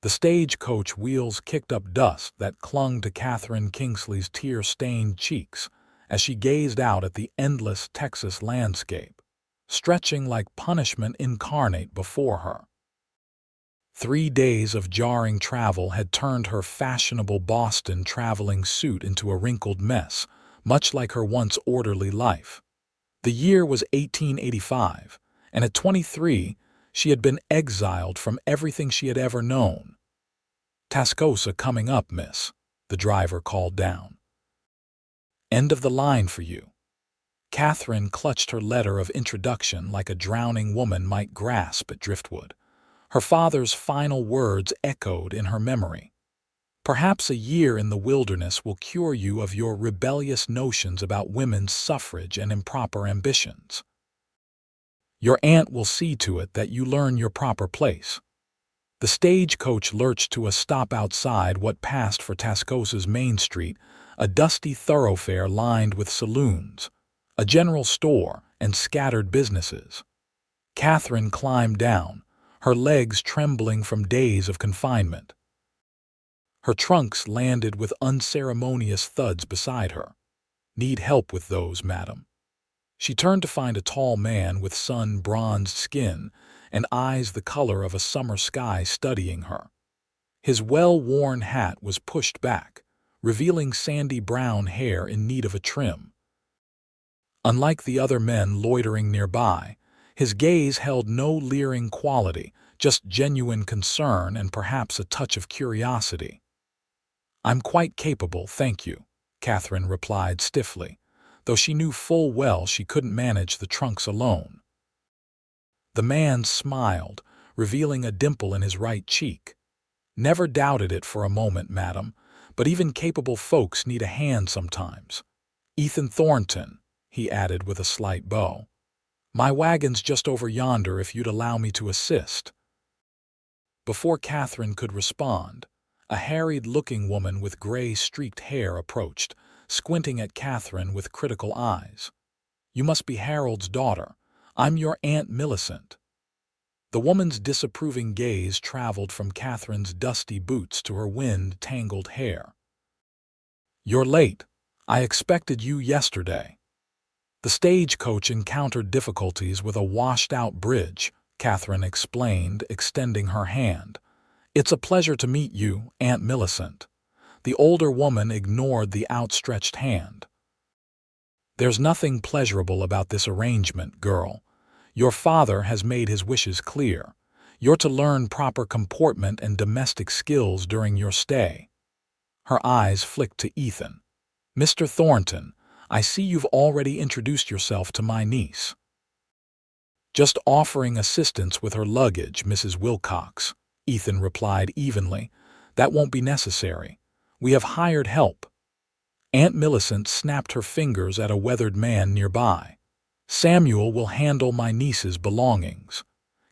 The stagecoach wheels kicked up dust that clung to Katherine Kingsley's tear-stained cheeks as she gazed out at the endless Texas landscape, stretching like punishment incarnate before her. 3 days of jarring travel had turned her fashionable Boston traveling suit into a wrinkled mess, much like her once orderly life. The year was 1885, and at 23, she had been exiled from everything she had ever known. "Tascosa coming up, miss," the driver called down. "End of the line for you." Katherine clutched her letter of introduction like a drowning woman might grasp at driftwood. Her father's final words echoed in her memory. "Perhaps a year in the wilderness will cure you of your rebellious notions about women's suffrage and improper ambitions. Your aunt will see to it that you learn your proper place." The stagecoach lurched to a stop outside what passed for Tascosa's Main Street, a dusty thoroughfare lined with saloons, a general store, and scattered businesses. Katherine climbed down, her legs trembling from days of confinement. Her trunks landed with unceremonious thuds beside her. "Need help with those, madam." She turned to find a tall man with sun-bronzed skin and eyes the color of a summer sky studying her. His well-worn hat was pushed back, revealing sandy brown hair in need of a trim. Unlike the other men loitering nearby, his gaze held no leering quality, just genuine concern and perhaps a touch of curiosity. "I'm quite capable, thank you," Katherine replied stiffly, though she knew full well she couldn't manage the trunks alone. The man smiled, revealing a dimple in his right cheek. "Never doubted it for a moment, madam, but even capable folks need a hand sometimes. Ethan Thornton," he added with a slight bow. "My wagon's just over yonder if you'd allow me to assist." Before Katherine could respond, a harried-looking woman with gray-streaked hair approached, squinting at Katherine with critical eyes. "You must be Harold's daughter. I'm your Aunt Millicent." The woman's disapproving gaze traveled from Katherine's dusty boots to her wind-tangled hair. "You're late. I expected you yesterday." "The stagecoach encountered difficulties with a washed-out bridge," Katherine explained, extending her hand. "It's a pleasure to meet you, Aunt Millicent." The older woman ignored the outstretched hand. "There's nothing pleasurable about this arrangement, girl. Your father has made his wishes clear. You're to learn proper comportment and domestic skills during your stay." Her eyes flicked to Ethan. "Mr. Thornton, I see you've already introduced yourself to my niece." "Just offering assistance with her luggage, Mrs. Wilcox," Ethan replied evenly. "That won't be necessary. We have hired help." Aunt Millicent snapped her fingers at a weathered man nearby. "Samuel will handle my niece's belongings."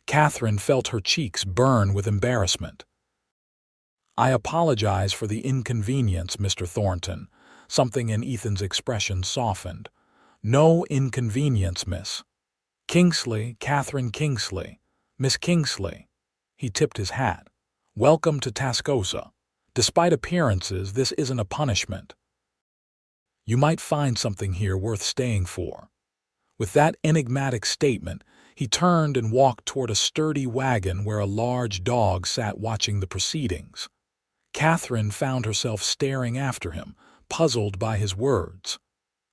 Katherine felt her cheeks burn with embarrassment. "I apologize for the inconvenience, Mr. Thornton." Something in Ethan's expression softened. "No inconvenience, Miss Kingsley, Katherine Kingsley. Miss Kingsley." He tipped his hat. "Welcome to Tascosa. Despite appearances, this isn't a punishment. You might find something here worth staying for." With that enigmatic statement, he turned and walked toward a sturdy wagon where a large dog sat watching the proceedings. Katherine found herself staring after him, puzzled by his words.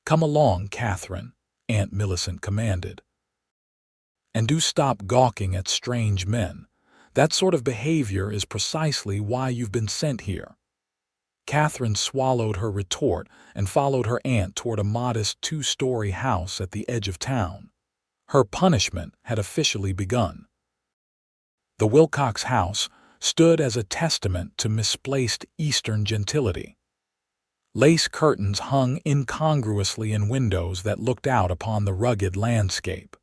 "Come along, Katherine," Aunt Millicent commanded. "And do stop gawking at strange men. That sort of behavior is precisely why you've been sent here." Katherine swallowed her retort and followed her aunt toward a modest two-story house at the edge of town. Her punishment had officially begun. The Wilcox house stood as a testament to misplaced Eastern gentility. Lace curtains hung incongruously in windows that looked out upon the rugged landscape.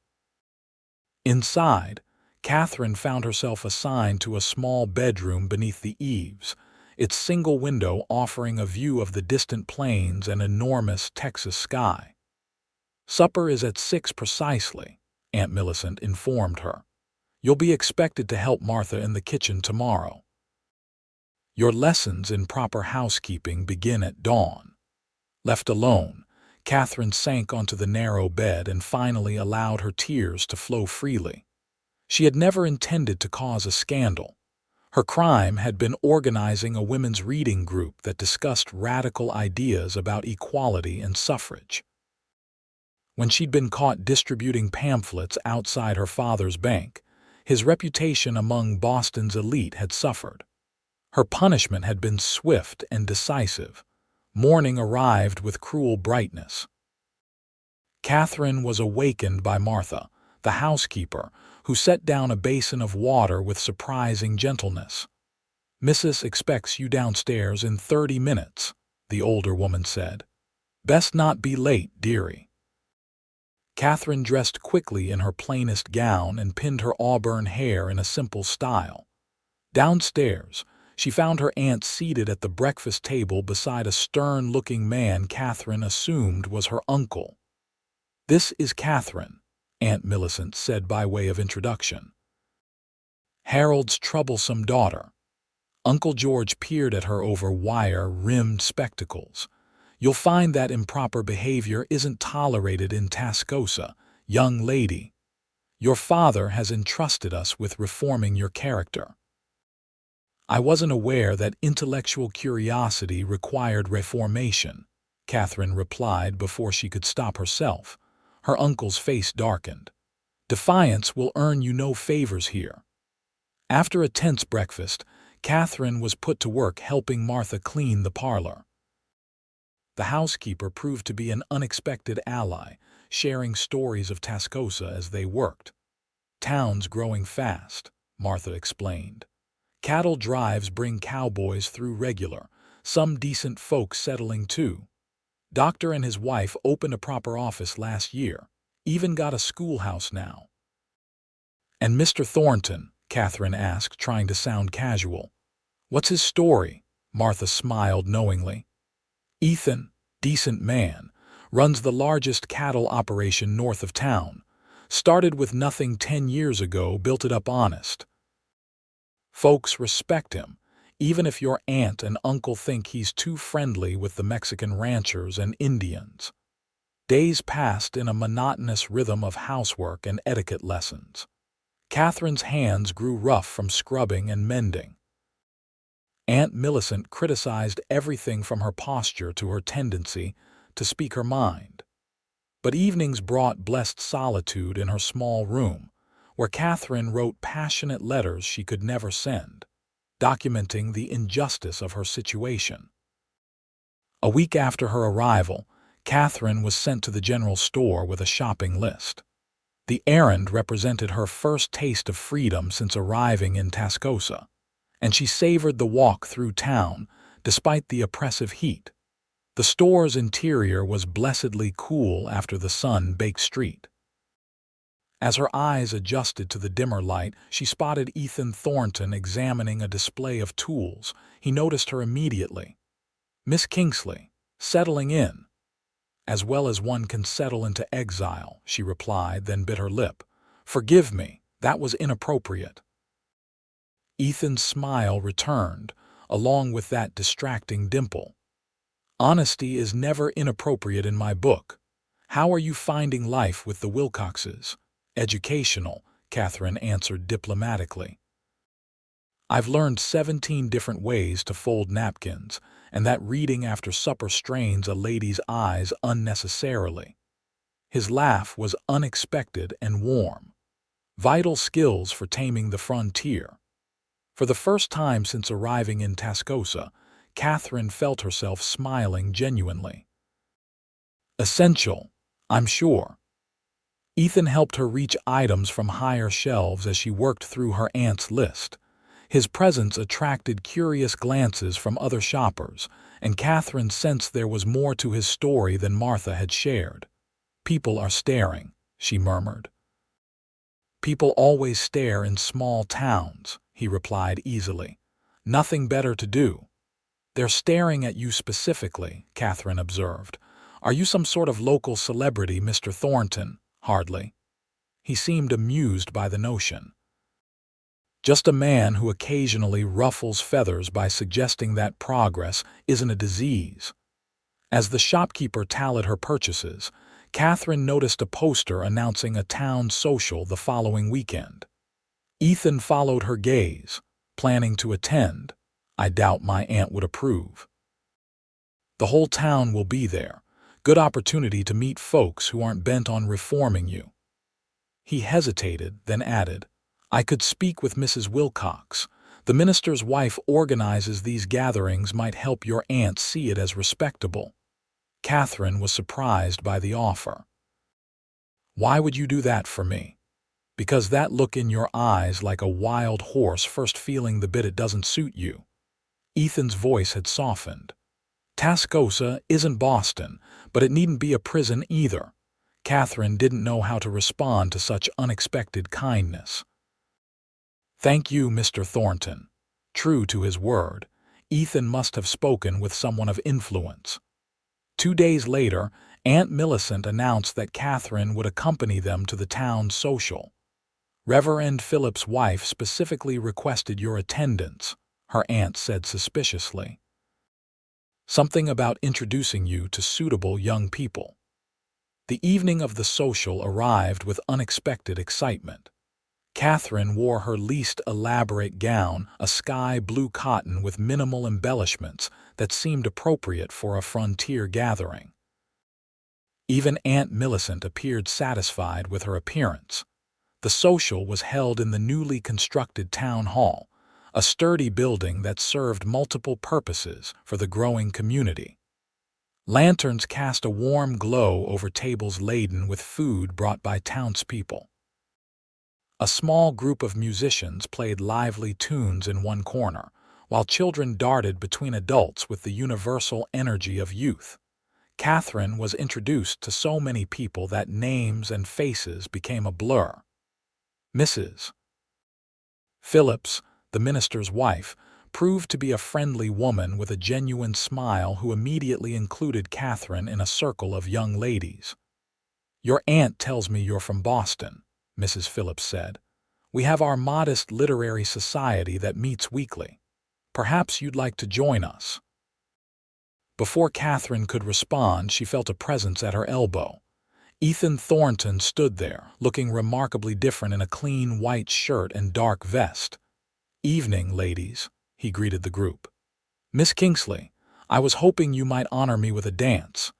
Inside, Katherine found herself assigned to a small bedroom beneath the eaves, its single window offering a view of the distant plains and enormous Texas sky. "Supper is at 6 precisely," Aunt Millicent informed her. "You'll be expected to help Martha in the kitchen tomorrow." Your lessons in proper housekeeping begin at dawn." Left alone, Catherine sank onto the narrow bed and finally allowed her tears to flow freely. She had never intended to cause a scandal. Her crime had been organizing a women's reading group that discussed radical ideas about equality and suffrage. When she'd been caught distributing pamphlets outside her father's bank, his reputation among Boston's elite had suffered. Her punishment had been swift and decisive. Morning arrived with cruel brightness. Catherine was awakened by Martha, the housekeeper, who set down a basin of water with surprising gentleness. "Missus expects you downstairs in 30 minutes, the older woman said. "Best not be late, dearie." Catherine dressed quickly in her plainest gown and pinned her auburn hair in a simple style. Downstairs, she found her aunt seated at the breakfast table beside a stern-looking man Catherine assumed was her uncle. "This is Catherine," Aunt Millicent said by way of introduction. "Harold's troublesome daughter." Uncle George peered at her over wire-rimmed spectacles. "You'll find that improper behavior isn't tolerated in Tascosa, young lady. Your father has entrusted us with reforming your character." "I wasn't aware that intellectual curiosity required reformation," Catherine replied before she could stop herself. Her uncle's face darkened. "Defiance will earn you no favors here." After a tense breakfast, Catherine was put to work helping Martha clean the parlor. The housekeeper proved to be an unexpected ally, sharing stories of Tascosa as they worked. "Town's growing fast," Martha explained. "Cattle drives bring cowboys through regular, some decent folks settling too. Doctor and his wife opened a proper office last year, even got a schoolhouse now." "And Mr. Thornton?" Catherine asked, trying to sound casual. "What's his story?" Martha smiled knowingly. "Ethan, decent man, runs the largest cattle operation north of town. Started with nothing 10 years ago, built it up honest. Folks respect him, even if your aunt and uncle think he's too friendly with the Mexican ranchers and Indians." Days passed in a monotonous rhythm of housework and etiquette lessons. Catherine's hands grew rough from scrubbing and mending. Aunt Millicent criticized everything from her posture to her tendency to speak her mind. But evenings brought blessed solitude in her small room, where Catherine wrote passionate letters she could never send, documenting the injustice of her situation. A week after her arrival, Catherine was sent to the general store with a shopping list. The errand represented her first taste of freedom since arriving in Tascosa, and she savored the walk through town despite the oppressive heat. The store's interior was blessedly cool after the sun-baked street. As her eyes adjusted to the dimmer light, she spotted Ethan Thornton examining a display of tools. He noticed her immediately. "Miss Kingsley, settling in." "As well as one can settle into exile," she replied, then bit her lip. "Forgive me, that was inappropriate." Ethan's smile returned, along with that distracting dimple. "Honesty is never inappropriate in my book. How are you finding life with the Wilcoxes?" "Educational," Catherine answered diplomatically. "I've learned 17 different ways to fold napkins, and that reading after supper strains a lady's eyes unnecessarily." His laugh was unexpected and warm. Vital skills for taming the frontier. For the first time since arriving in Tascosa, Catherine felt herself smiling genuinely. "Essential, I'm sure." Ethan helped her reach items from higher shelves as she worked through her aunt's list. His presence attracted curious glances from other shoppers, and Catherine sensed there was more to his story than Martha had shared. "People are staring," she murmured. "People always stare in small towns," he replied easily. "Nothing better to do." "They're staring at you specifically," Catherine observed. "Are you some sort of local celebrity, Mr. Thornton?" "Hardly." He seemed amused by the notion. Just a man who occasionally ruffles feathers by suggesting that progress isn't a disease. As the shopkeeper tallied her purchases, Katherine noticed a poster announcing a town social the following weekend. Ethan followed her gaze, planning to attend. I doubt my aunt would approve. The whole town will be there. Good opportunity to meet folks who aren't bent on reforming you. He hesitated, then added, I could speak with Mrs. Wilcox. The minister's wife organizes these gatherings, might help your aunt see it as respectable. Katherine was surprised by the offer. Why would you do that for me? Because that look in your eyes, like a wild horse first feeling the bit it doesn't suit you. Ethan's voice had softened. Tascosa isn't Boston, but it needn't be a prison either. Katherine didn't know how to respond to such unexpected kindness. Thank you, Mr. Thornton. True to his word, Ethan must have spoken with someone of influence. 2 days later, Aunt Millicent announced that Katherine would accompany them to the town social. Reverend Philip's wife specifically requested your attendance, her aunt said suspiciously. Something about introducing you to suitable young people. The evening of the social arrived with unexpected excitement. Katherine wore her least elaborate gown, a sky blue cotton with minimal embellishments that seemed appropriate for a frontier gathering. Even Aunt Millicent appeared satisfied with her appearance. The social was held in the newly constructed town hall, a sturdy building that served multiple purposes for the growing community. Lanterns cast a warm glow over tables laden with food brought by townspeople. A small group of musicians played lively tunes in one corner, while children darted between adults with the universal energy of youth. Katherine was introduced to so many people that names and faces became a blur. Mrs. Phillips, the minister's wife, proved to be a friendly woman with a genuine smile who immediately included Katherine in a circle of young ladies. Your aunt tells me you're from Boston, Mrs. Phillips said. We have our modest literary society that meets weekly. Perhaps you'd like to join us. Before Katherine could respond, she felt a presence at her elbow. Ethan Thornton stood there, looking remarkably different in a clean white shirt and dark vest. Evening, ladies, he greeted the group. Miss Kingsley, I was hoping you might honor me with a dance.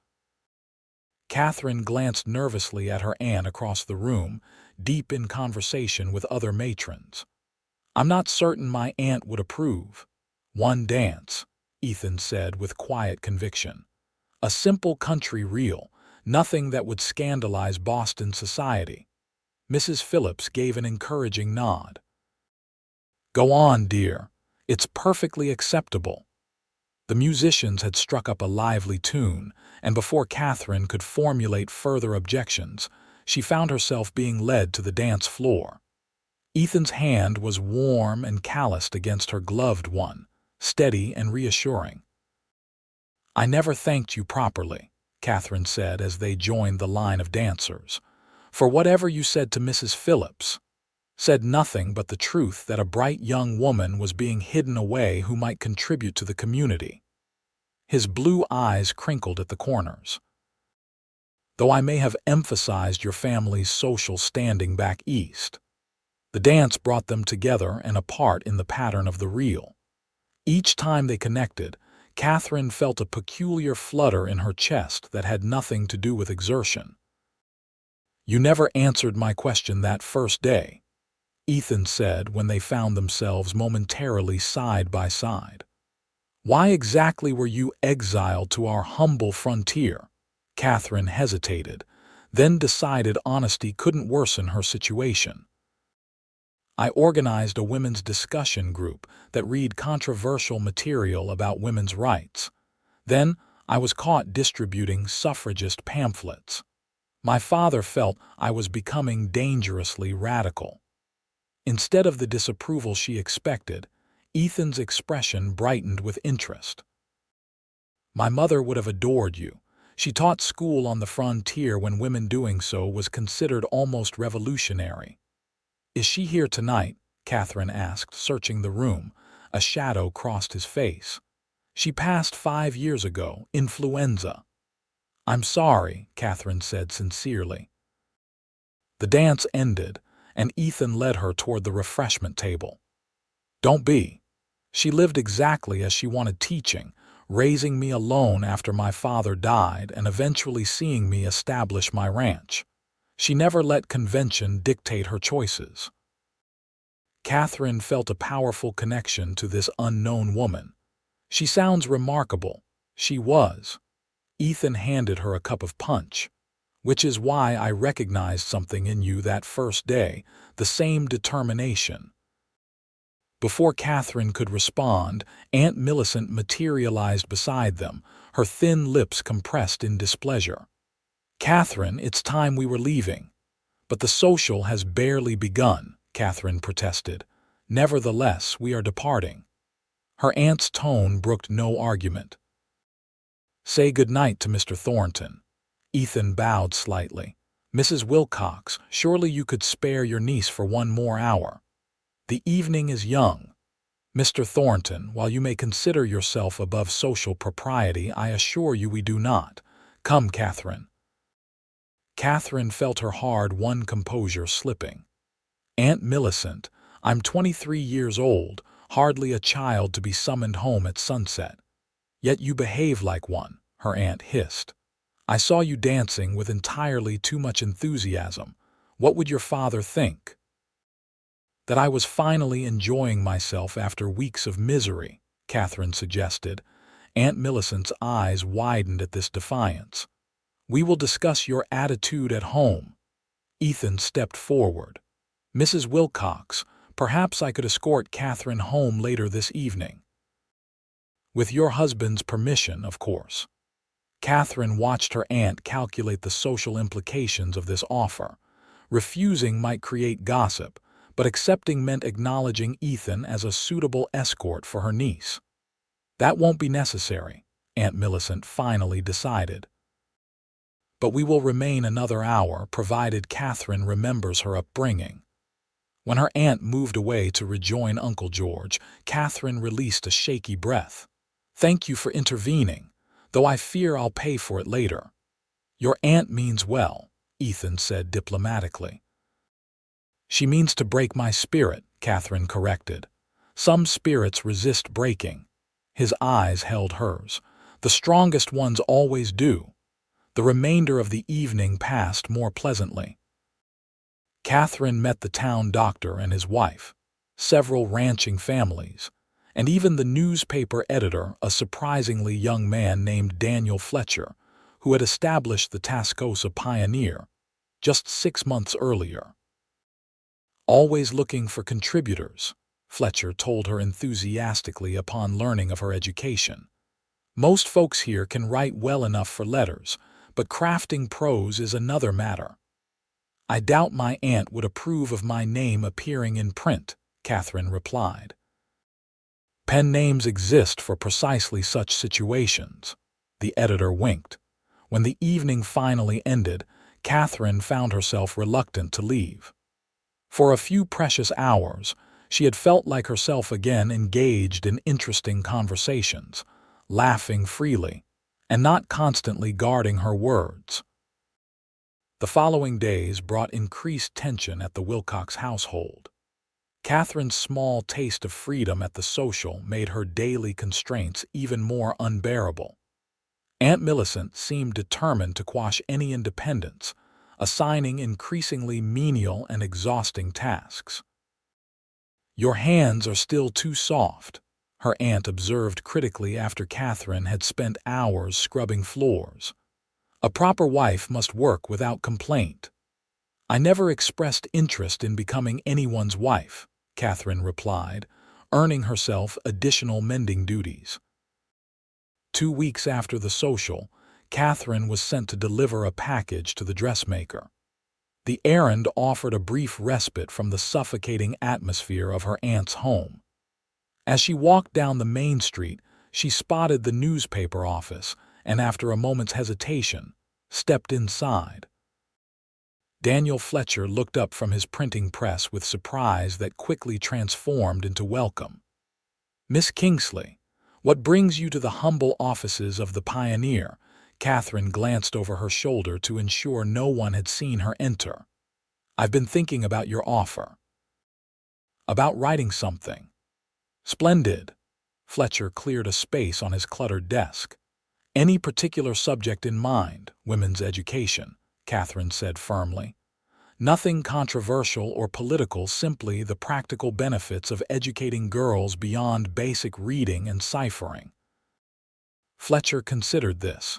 Katherine glanced nervously at her aunt across the room, deep in conversation with other matrons. I'm not certain my aunt would approve. One dance, Ethan said with quiet conviction. A simple country reel, nothing that would scandalize Boston society. Mrs. Phillips gave an encouraging nod. Go on, dear. It's perfectly acceptable. The musicians had struck up a lively tune, and before Katherine could formulate further objections, she found herself being led to the dance floor. Ethan's hand was warm and calloused against her gloved one, steady and reassuring. I never thanked you properly, Katherine said as they joined the line of dancers. For whatever you said to Mrs. Phillips, said nothing but the truth that a bright young woman was being hidden away who might contribute to the community. His blue eyes crinkled at the corners. Though I may have emphasized your family's social standing back east, the dance brought them together and apart in the pattern of the reel. Each time they connected, Katherine felt a peculiar flutter in her chest that had nothing to do with exertion. You never answered my question that first day, Ethan said when they found themselves momentarily side by side. Why exactly were you exiled to our humble frontier? Katherine hesitated, then decided honesty couldn't worsen her situation. I organized a women's discussion group that read controversial material about women's rights. Then I was caught distributing suffragist pamphlets. My father felt I was becoming dangerously radical. Instead of the disapproval she expected, Ethan's expression brightened with interest. My mother would have adored you. She taught school on the frontier when women doing so was considered almost revolutionary. Is she here tonight? Katherine asked, searching the room. A shadow crossed his face. She passed 5 years ago, influenza. I'm sorry, Katherine said sincerely. The dance ended, and Ethan led her toward the refreshment table. Don't be. She lived exactly as she wanted, teaching, raising me alone after my father died, and eventually seeing me establish my ranch. She never let convention dictate her choices. Katherine felt a powerful connection to this unknown woman. She sounds remarkable. She was. Ethan handed her a cup of punch. Which is why I recognized something in you that first day, the same determination. Before Katherine could respond, Aunt Millicent materialized beside them, her thin lips compressed in displeasure. Katherine, it's time we were leaving. But the social has barely begun, Katherine protested. Nevertheless, we are departing. Her aunt's tone brooked no argument. Say good night to Mr. Thornton. Ethan bowed slightly. Mrs. Wilcox, surely you could spare your niece for 1 more hour. The evening is young. Mr. Thornton, while you may consider yourself above social propriety, I assure you we do not. Come, Katherine. Katherine felt her hard-won composure slipping. Aunt Millicent, I'm 23 years old, hardly a child to be summoned home at sunset. Yet you behave like one, her aunt hissed. I saw you dancing with entirely too much enthusiasm. What would your father think? That I was finally enjoying myself after weeks of misery, Katherine suggested. Aunt Millicent's eyes widened at this defiance. We will discuss your attitude at home. Ethan stepped forward. Mrs. Wilcox, perhaps I could escort Katherine home later this evening. With your husband's permission, of course. Katherine watched her aunt calculate the social implications of this offer. Refusing might create gossip, but accepting meant acknowledging Ethan as a suitable escort for her niece. That won't be necessary, Aunt Millicent finally decided. But we will remain another hour, provided Katherine remembers her upbringing. When her aunt moved away to rejoin Uncle George, Katherine released a shaky breath. Thank you for intervening, though I fear I'll pay for it later. Your aunt means well, Ethan said diplomatically. She means to break my spirit, Katherine corrected. Some spirits resist breaking. His eyes held hers. The strongest ones always do. The remainder of the evening passed more pleasantly. Katherine met the town doctor and his wife, several ranching families, and even the newspaper editor, a surprisingly young man named Daniel Fletcher, who had established the Tascosa Pioneer just 6 months earlier. Always looking for contributors, Fletcher told her enthusiastically upon learning of her education. Most folks here can write well enough for letters, but crafting prose is another matter. I doubt my aunt would approve of my name appearing in print, Katherine replied. Pen names exist for precisely such situations. The editor winked. When the evening finally ended, Katherine found herself reluctant to leave. For a few precious hours, she had felt like herself again, engaged in interesting conversations, laughing freely, and not constantly guarding her words. The following days brought increased tension at the Wilcox household. Katherine's small taste of freedom at the social made her daily constraints even more unbearable. Aunt Millicent seemed determined to quash any independence, assigning increasingly menial and exhausting tasks. Your hands are still too soft, her aunt observed critically after Katherine had spent hours scrubbing floors. A proper wife must work without complaint. I never expressed interest in becoming anyone's wife, Katherine replied, earning herself additional mending duties. 2 weeks after the social, Katherine was sent to deliver a package to the dressmaker. The errand offered a brief respite from the suffocating atmosphere of her aunt's home. As she walked down the main street, she spotted the newspaper office and, after a moment's hesitation, stepped inside. Daniel Fletcher looked up from his printing press with surprise that quickly transformed into welcome. "Miss Kingsley, what brings you to the humble offices of the Pioneer?" Katherine glanced over her shoulder to ensure no one had seen her enter. "I've been thinking about your offer." "About writing something." "Splendid." Fletcher cleared a space on his cluttered desk. "Any particular subject in mind?" "Women's education," Katherine said firmly. "Nothing controversial or political, simply the practical benefits of educating girls beyond basic reading and ciphering." Fletcher considered this.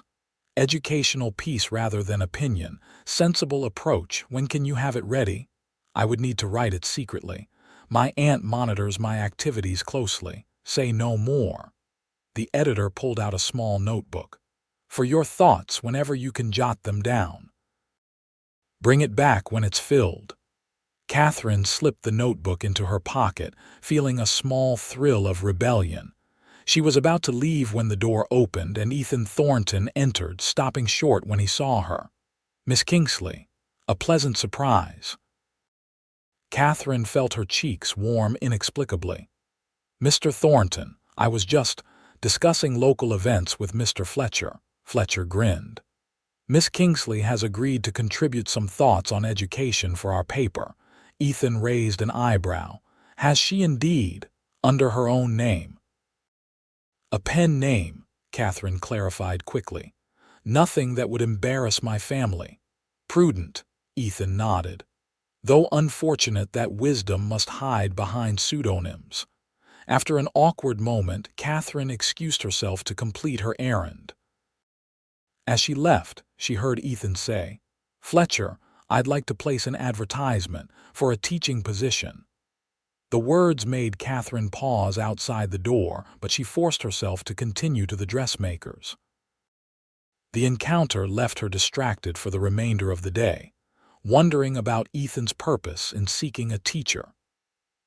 "Educational piece rather than opinion. Sensible approach. When can you have it ready?" "I would need to write it secretly. My aunt monitors my activities closely." "Say no more." The editor pulled out a small notebook. "For your thoughts whenever you can jot them down. Bring it back when it's filled." Katherine slipped the notebook into her pocket, feeling a small thrill of rebellion. She was about to leave when the door opened and Ethan Thornton entered, stopping short when he saw her. "Miss Kingsley, a pleasant surprise." Katherine felt her cheeks warm inexplicably. "Mr. Thornton, I was just discussing local events with Mr. Fletcher." Fletcher grinned. "Miss Kingsley has agreed to contribute some thoughts on education for our paper." Ethan raised an eyebrow. "Has she indeed? Under her own name?" "A pen name," Katherine clarified quickly. "Nothing that would embarrass my family." "Prudent," Ethan nodded. "Though unfortunate that wisdom must hide behind pseudonyms." After an awkward moment, Katherine excused herself to complete her errand. As she left, she heard Ethan say, "Fletcher, I'd like to place an advertisement for a teaching position." The words made Katherine pause outside the door, but she forced herself to continue to the dressmakers. The encounter left her distracted for the remainder of the day, wondering about Ethan's purpose in seeking a teacher.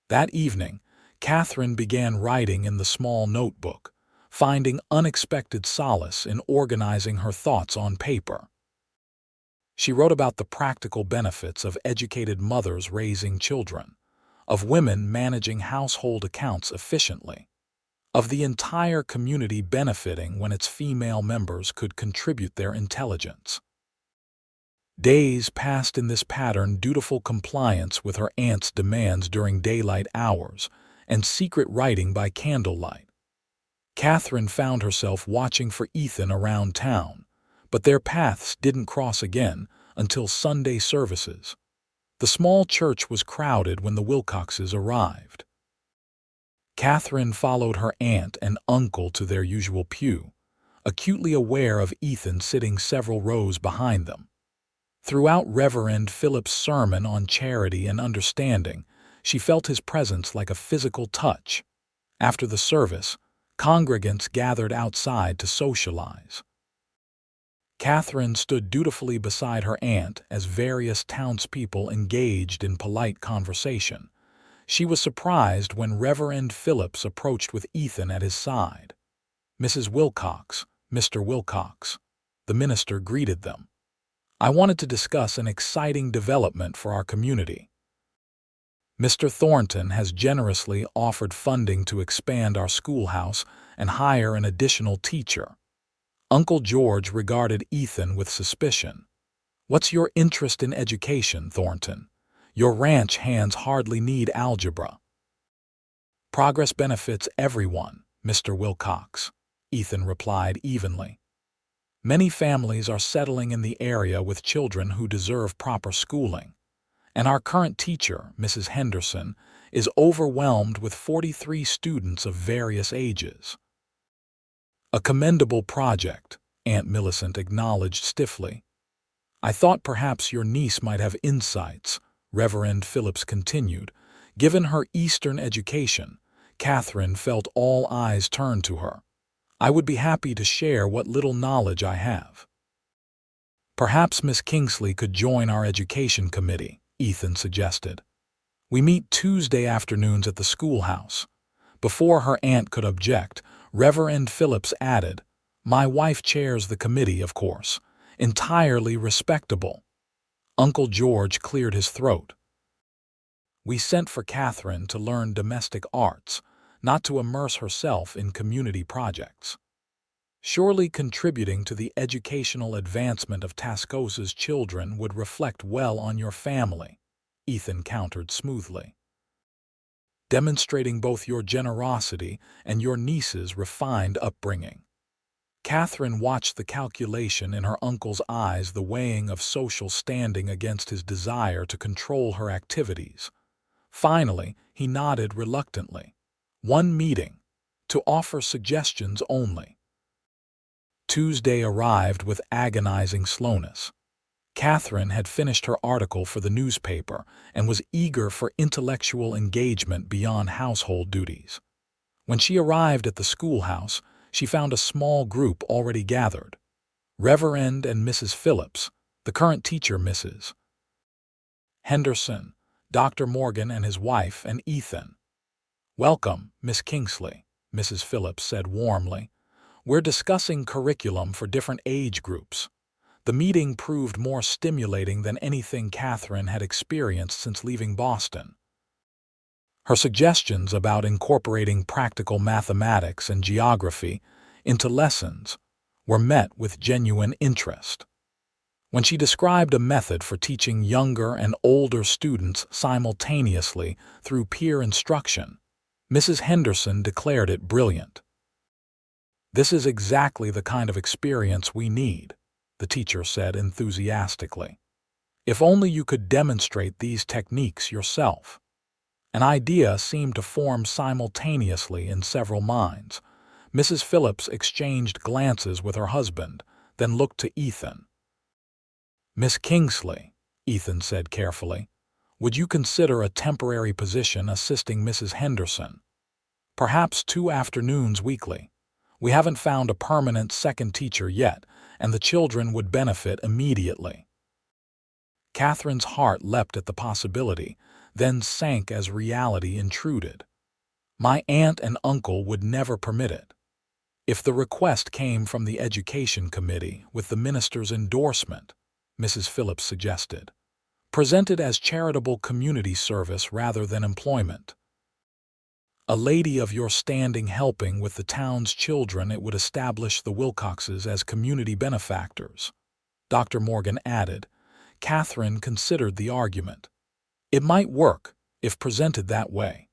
That evening, Katherine began writing in the small notebook, finding unexpected solace in organizing her thoughts on paper. She wrote about the practical benefits of educated mothers raising children, of women managing household accounts efficiently, of the entire community benefiting when its female members could contribute their intelligence. Days passed in this pattern, dutiful compliance with her aunt's demands during daylight hours, and secret writing by candlelight. Katherine found herself watching for Ethan around town, but their paths didn't cross again until Sunday services. The small church was crowded when the Wilcoxes arrived. Katherine followed her aunt and uncle to their usual pew, acutely aware of Ethan sitting several rows behind them. Throughout Reverend Philip's sermon on charity and understanding, she felt his presence like a physical touch. After the service, congregants gathered outside to socialize. Katherine stood dutifully beside her aunt as various townspeople engaged in polite conversation. She was surprised when Reverend Phillips approached with Ethan at his side. "Mrs. Wilcox, Mr. Wilcox." The minister greeted them. "I wanted to discuss an exciting development for our community. Mr. Thornton has generously offered funding to expand our schoolhouse and hire an additional teacher." Uncle George regarded Ethan with suspicion. "What's your interest in education, Thornton? Your ranch hands hardly need algebra." "Progress benefits everyone, Mr. Wilcox," Ethan replied evenly. "Many families are settling in the area with children who deserve proper schooling, and our current teacher, Mrs. Henderson, is overwhelmed with 43 students of various ages." "A commendable project," Aunt Millicent acknowledged stiffly. "I thought perhaps your niece might have insights," Reverend Phillips continued. Given her Eastern education, Katherine felt all eyes turned to her. "I would be happy to share what little knowledge I have." "Perhaps Miss Kingsley could join our education committee," Ethan suggested. "We meet Tuesday afternoons at the schoolhouse." Before her aunt could object, Reverend Phillips added, "My wife chairs the committee, of course. Entirely respectable." Uncle George cleared his throat. We sent for Katherine to learn domestic arts, not to immerse herself in community projects. Surely contributing to the educational advancement of Tascosa's children would reflect well on your family, Ethan countered smoothly, demonstrating both your generosity and your niece's refined upbringing. Katherine watched the calculation in her uncle's eyes, the weighing of social standing against his desire to control her activities. Finally, he nodded reluctantly. One meeting, to offer suggestions only. Tuesday arrived with agonizing slowness. Katherine had finished her article for the newspaper and was eager for intellectual engagement beyond household duties. When she arrived at the schoolhouse, she found a small group already gathered. Reverend and Mrs. Phillips, the current teacher Mrs. Henderson, Dr. Morgan and his wife, and Ethan. "Welcome, Miss Kingsley," Mrs. Phillips said warmly. "We're discussing curriculum for different age groups." The meeting proved more stimulating than anything Katherine had experienced since leaving Boston. Her suggestions about incorporating practical mathematics and geography into lessons were met with genuine interest. When she described a method for teaching younger and older students simultaneously through peer instruction, Mrs. Henderson declared it brilliant. "This is exactly the kind of experience we need," the teacher said enthusiastically. "If only you could demonstrate these techniques yourself." An idea seemed to form simultaneously in several minds. Mrs. Phillips exchanged glances with her husband, then looked to Ethan. "Miss Kingsley," Ethan said carefully, "would you consider a temporary position assisting Mrs. Henderson? Perhaps 2 afternoons weekly. We haven't found a permanent second teacher yet, and the children would benefit immediately." Katherine's heart leapt at the possibility, then sank as reality intruded. "My aunt and uncle would never permit it." "If the request came from the Education Committee with the minister's endorsement," Mrs. Phillips suggested, "present it as charitable community service rather than employment. A lady of your standing helping with the town's children, it would establish the Wilcoxes as community benefactors," Dr. Morgan added. Katherine considered the argument. It might work if presented that way.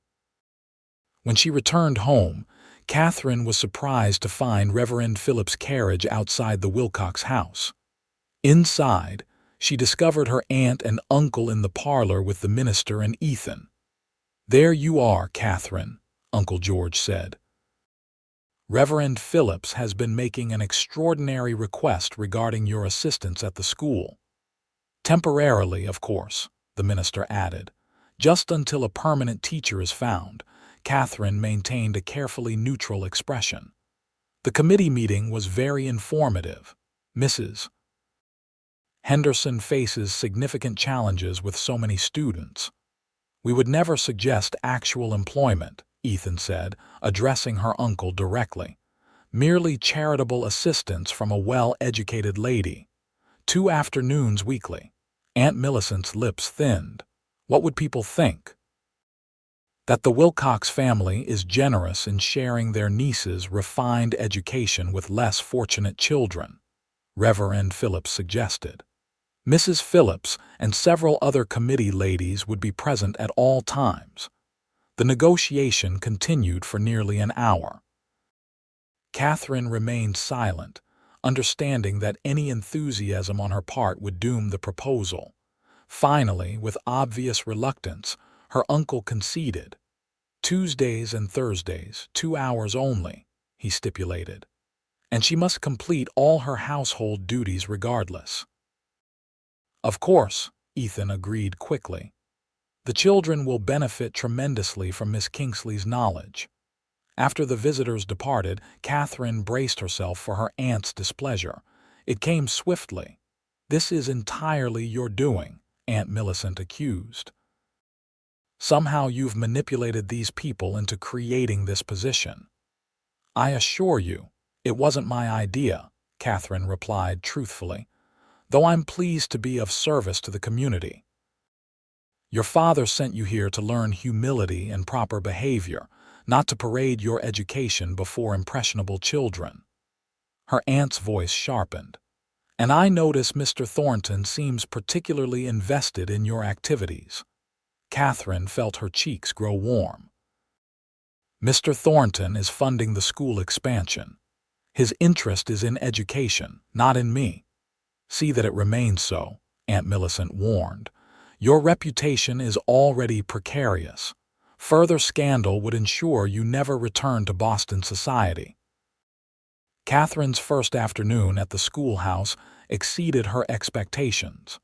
When she returned home, Katherine was surprised to find Reverend Phillips' carriage outside the Wilcox house. Inside, she discovered her aunt and uncle in the parlor with the minister and Ethan. "There you are, Katherine," Uncle George said. "Reverend Phillips has been making an extraordinary request regarding your assistance at the school. Temporarily, of course," the minister added. "Just until a permanent teacher is found." Katherine maintained a carefully neutral expression. "The committee meeting was very informative. Mrs. Henderson faces significant challenges with so many students. We would never suggest actual employment," Ethan said, addressing her uncle directly. "Merely charitable assistance from a well-educated lady. 2 afternoons weekly." Aunt Millicent's lips thinned. "What would people think?" "That the Wilcox family is generous in sharing their niece's refined education with less fortunate children," Reverend Phillips suggested. Mrs. Phillips and several other committee ladies would be present at all times. The negotiation continued for nearly an hour. Katherine remained silent, understanding that any enthusiasm on her part would doom the proposal. Finally, with obvious reluctance, her uncle conceded. "Tuesdays and Thursdays, 2 hours only," he stipulated. "And she must complete all her household duties regardless." "Of course," Ethan agreed quickly. "The children will benefit tremendously from Miss Kingsley's knowledge." After the visitors departed, Katherine braced herself for her aunt's displeasure. It came swiftly. "This is entirely your doing," Aunt Millicent accused. "Somehow you've manipulated these people into creating this position." "I assure you, it wasn't my idea," Katherine replied truthfully. though I'm pleased to be of service to the community. Your father sent you here to learn humility and proper behavior, not to parade your education before impressionable children." Her aunt's voice sharpened. "And I notice Mr. Thornton seems particularly invested in your activities." Katherine felt her cheeks grow warm. "Mr. Thornton is funding the school expansion. His interest is in education, not in me." "See that it remains so," Aunt Millicent warned. "Your reputation is already precarious. Further scandal would ensure you never return to Boston society." Katherine's first afternoon at the schoolhouse exceeded her expectations.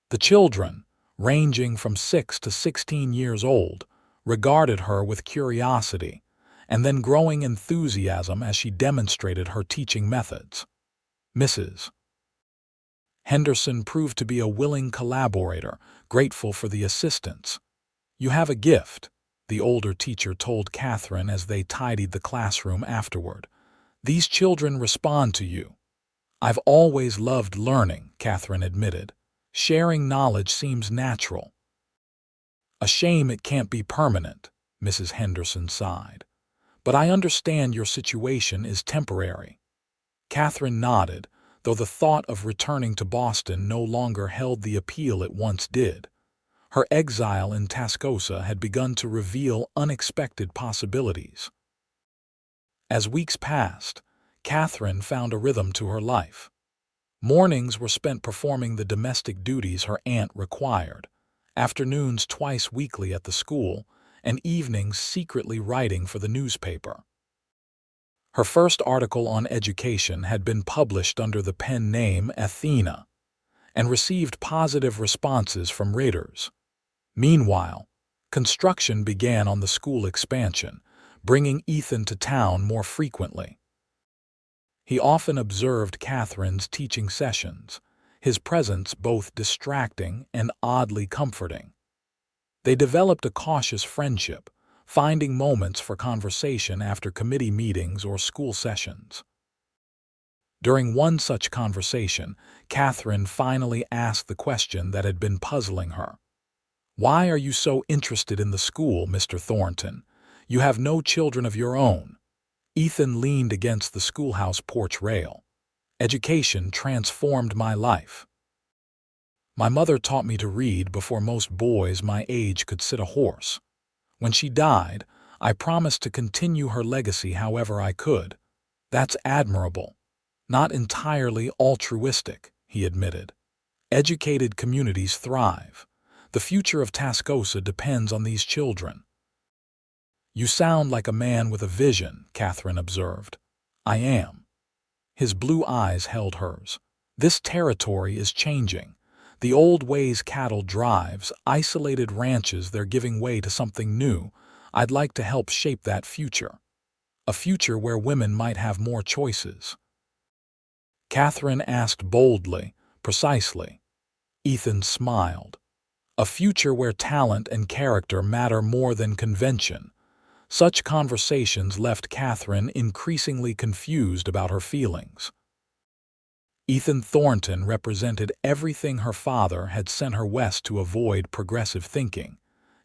The children, ranging from 6 to 16 years old, regarded her with curiosity and then growing enthusiasm as she demonstrated her teaching methods. Mrs. Henderson proved to be a willing collaborator, grateful for the assistance. "You have a gift," the older teacher told Katherine as they tidied the classroom afterward. "These children respond to you." "I've always loved learning," Katherine admitted. "Sharing knowledge seems natural." "A shame it can't be permanent," Mrs. Henderson sighed. "But I understand your situation is temporary." Katherine nodded, though the thought of returning to Boston no longer held the appeal it once did. Her exile in Tascosa had begun to reveal unexpected possibilities. As weeks passed, Katherine found a rhythm to her life. Mornings were spent performing the domestic duties her aunt required, afternoons twice weekly at the school, and evenings secretly writing for the newspaper. Her first article on education had been published under the pen name Athena, and received positive responses from readers. Meanwhile, construction began on the school expansion, bringing Ethan to town more frequently. He often observed Katherine's teaching sessions, his presence both distracting and oddly comforting. They developed a cautious friendship, finding moments for conversation after committee meetings or school sessions. During one such conversation, Katherine finally asked the question that had been puzzling her. "Why are you so interested in the school, Mr. Thornton? You have no children of your own." Ethan leaned against the schoolhouse porch rail. "Education transformed my life. My mother taught me to read before most boys my age could sit a horse. When she died, I promised to continue her legacy however I could. That's admirable. Not entirely altruistic," he admitted. "Educated communities thrive. The future of Tascosa depends on these children." "You sound like a man with a vision," Katherine observed. "I am." His blue eyes held hers. "This territory is changing. The old ways, cattle drives, isolated ranches, they're giving way to something new. I'd like to help shape that future. A future where women might have more choices." Katherine asked boldly, precisely. Ethan smiled. "A future where talent and character matter more than convention." Such conversations left Katherine increasingly confused about her feelings. Ethan Thornton represented everything her father had sent her west to avoid: progressive thinking,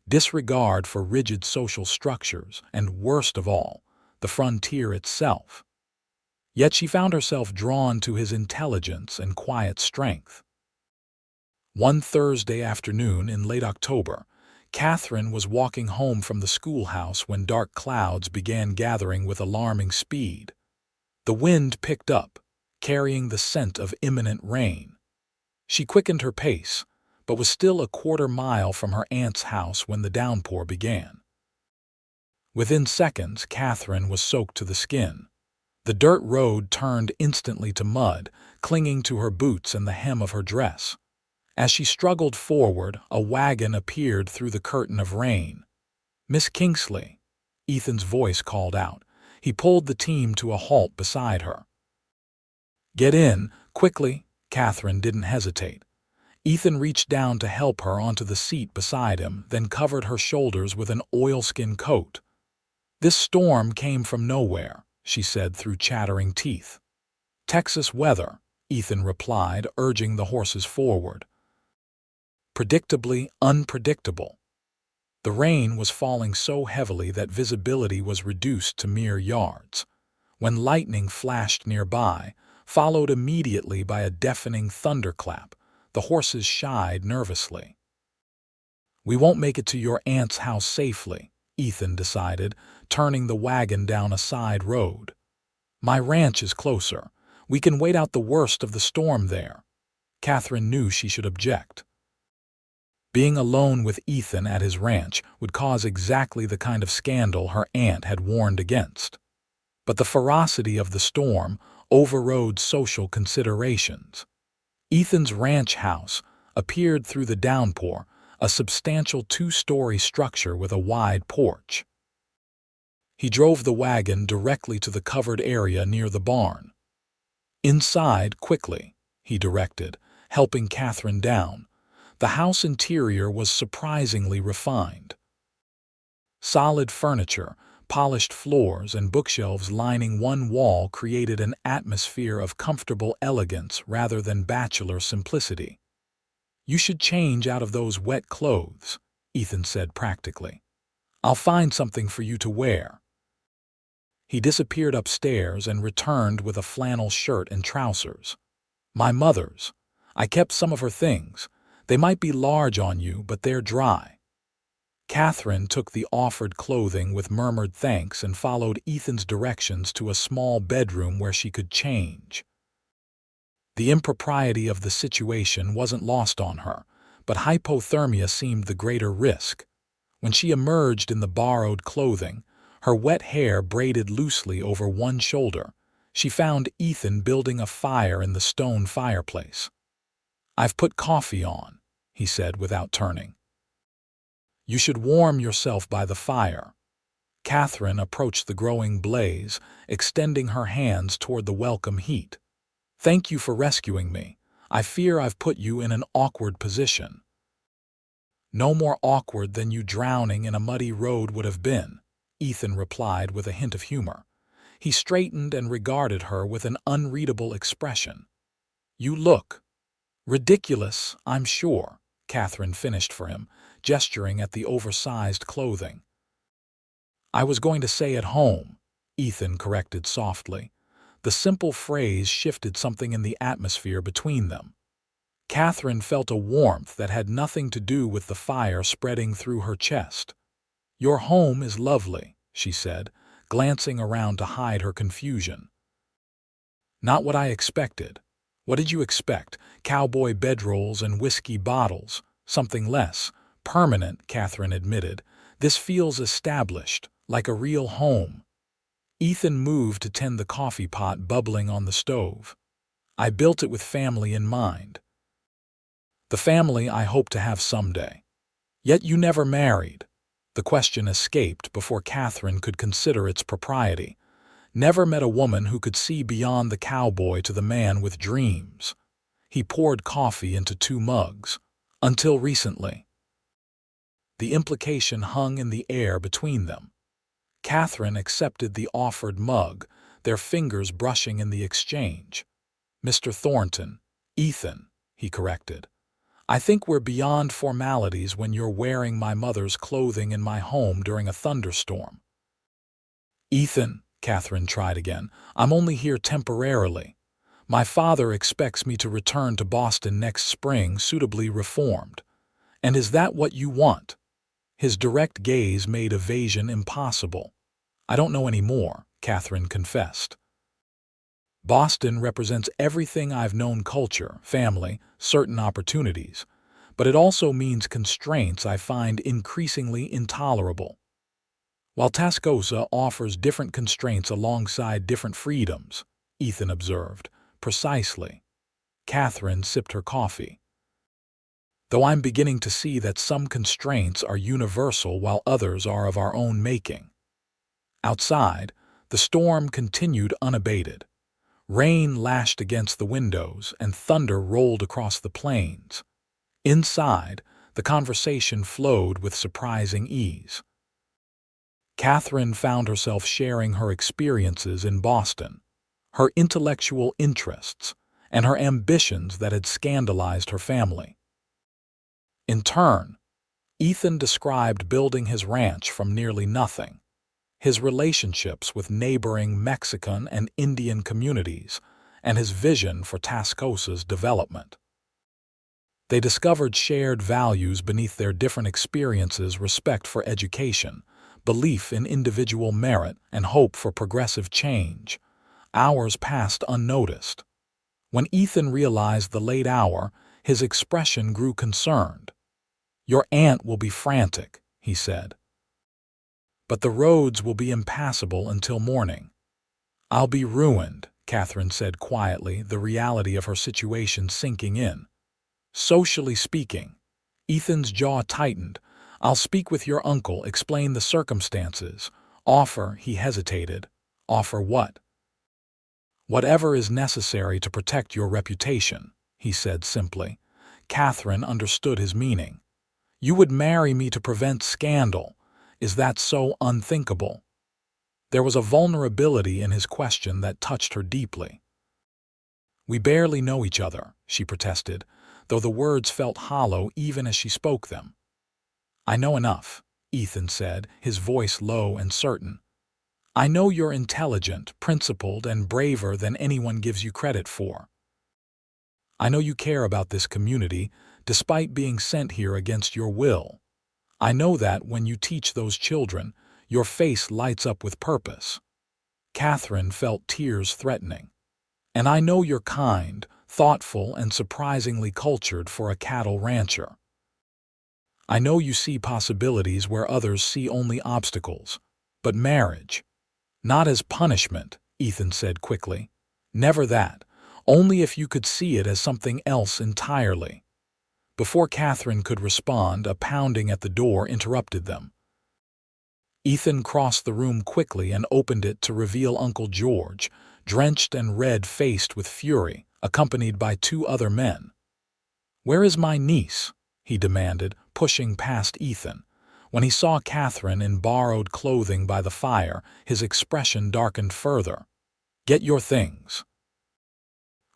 disregard for rigid social structures, and, worst of all, the frontier itself. Yet she found herself drawn to his intelligence and quiet strength. One Thursday afternoon in late October, Katherine was walking home from the schoolhouse when dark clouds began gathering with alarming speed. The wind picked up, carrying the scent of imminent rain. She quickened her pace, but was still a quarter-mile from her aunt's house when the downpour began. Within seconds, Katherine was soaked to the skin. The dirt road turned instantly to mud, clinging to her boots and the hem of her dress. As she struggled forward, a wagon appeared through the curtain of rain. "Miss Kingsley," Ethan's voice called out. He pulled the team to a halt beside her. "Get in, quickly." Katherine didn't hesitate. Ethan reached down to help her onto the seat beside him, then covered her shoulders with an oilskin coat. "This storm came from nowhere," she said through chattering teeth. "Texas weather," Ethan replied, urging the horses forward. Predictably unpredictable. The rain was falling so heavily that visibility was reduced to mere yards. When lightning flashed nearby, followed immediately by a deafening thunderclap, the horses shied nervously. "We won't make it to your aunt's house safely," Ethan decided, turning the wagon down a side road. "My ranch is closer. We can wait out the worst of the storm there." Katherine knew she should object. Being alone with Ethan at his ranch would cause exactly the kind of scandal her aunt had warned against. But the ferocity of the storm overrode social considerations. Ethan's ranch house appeared through the downpour, a substantial two-story structure with a wide porch. He drove the wagon directly to the covered area near the barn. "Inside, quickly," he directed, helping Katherine down. The house interior was surprisingly refined. Solid furniture, polished floors, and bookshelves lining one wall created an atmosphere of comfortable elegance rather than bachelor simplicity. "You should change out of those wet clothes," Ethan said practically. "I'll find something for you to wear." He disappeared upstairs and returned with a flannel shirt and trousers. "My mother's. I kept some of her things. They might be large on you, but they're dry." Katherine took the offered clothing with murmured thanks and followed Ethan's directions to a small bedroom where she could change. The impropriety of the situation wasn't lost on her, but hypothermia seemed the greater risk. When she emerged in the borrowed clothing, her wet hair braided loosely over one shoulder, she found Ethan building a fire in the stone fireplace. "I've put coffee on," he said without turning. "You should warm yourself by the fire." Katherine approached the growing blaze, extending her hands toward the welcome heat. "Thank you for rescuing me. I fear I've put you in an awkward position." "No more awkward than you drowning in a muddy road would have been," Ethan replied with a hint of humor. He straightened and regarded her with an unreadable expression. "You look ridiculous, I'm sure," Katherine finished for him, gesturing at the oversized clothing. "I was going to say at home," Ethan corrected softly. The simple phrase shifted something in the atmosphere between them. Katherine felt a warmth that had nothing to do with the fire spreading through her chest. "Your home is lovely," she said, glancing around to hide her confusion. "Not what I expected." "What did you expect? Cowboy bedrolls and whiskey bottles." "Something less permanent," Katherine admitted. "This feels established, like a real home." Ethan moved to tend the coffee pot bubbling on the stove. "I built it with family in mind. The family I hope to have someday." "Yet you never married." The question escaped before Katherine could consider its propriety. "Never met a woman who could see beyond the cowboy to the man with dreams." He poured coffee into 2 mugs. "Until recently." The implication hung in the air between them. Katherine accepted the offered mug, their fingers brushing in the exchange. "Mr. Thornton." "Ethan," he corrected. "I think we're beyond formalities when you're wearing my mother's clothing in my home during a thunderstorm." "Ethan," Katherine tried again, "I'm only here temporarily. My father expects me to return to Boston next spring suitably reformed." "And is that what you want?" His direct gaze made evasion impossible. "I don't know any more," Katherine confessed. "Boston represents everything I've known: culture, family, certain opportunities. But it also means constraints I find increasingly intolerable." "While Tascosa offers different constraints alongside different freedoms," Ethan observed. "Precisely." Katherine sipped her coffee. "Though I'm beginning to see that some constraints are universal while others are of our own making." Outside, the storm continued unabated. Rain lashed against the windows and thunder rolled across the plains. Inside, the conversation flowed with surprising ease. Katherine found herself sharing her experiences in Boston, her intellectual interests, and her ambitions that had scandalized her family. In turn, Ethan described building his ranch from nearly nothing, his relationships with neighboring Mexican and Indian communities, and his vision for Tascosa's development. They discovered shared values beneath their different experiences: respect for education, belief in individual merit, and hope for progressive change. Hours passed unnoticed. When Ethan realized the late hour, his expression grew concerned. "Your aunt will be frantic," he said. "But the roads will be impassable until morning." "I'll be ruined," Katherine said quietly, the reality of her situation sinking in. Socially speaking, Ethan's jaw tightened. "I'll speak with your uncle, explain the circumstances. Offer," he hesitated. "Offer what?" "Whatever is necessary to protect your reputation," he said simply. Katherine understood his meaning. "You would marry me to prevent scandal. Is that so unthinkable?" There was a vulnerability in his question that touched her deeply. "We barely know each other," she protested, though the words felt hollow even as she spoke them. "I know enough," Ethan said, his voice low and certain. "I know you're intelligent, principled, and braver than anyone gives you credit for. I know you care about this community, despite being sent here against your will. I know that when you teach those children, your face lights up with purpose." Katherine felt tears threatening. "And I know you're kind, thoughtful, and surprisingly cultured for a cattle rancher. I know you see possibilities where others see only obstacles. But marriage, not as punishment," Ethan said quickly. "Never that. Only if you could see it as something else entirely." Before Katherine could respond, a pounding at the door interrupted them. Ethan crossed the room quickly and opened it to reveal Uncle George, drenched and red-faced with fury, accompanied by two other men. "Where is my niece?" he demanded, pushing past Ethan. When he saw Katherine in borrowed clothing by the fire, his expression darkened further. "Get your things.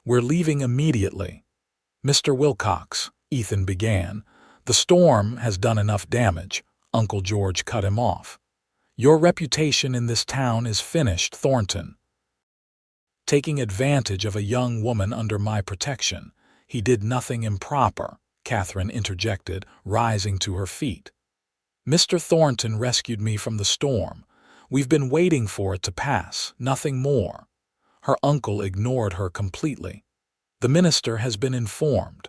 We're leaving immediately." "Mr. Wilcox," Ethan began. "The storm has done enough damage," Uncle George cut him off. "Your reputation in this town is finished, Thornton." "Taking advantage of a young woman under my protection. He did nothing improper," Katherine interjected, rising to her feet. "Mr. Thornton rescued me from the storm. We've been waiting for it to pass, nothing more." Her uncle ignored her completely. "The minister has been informed.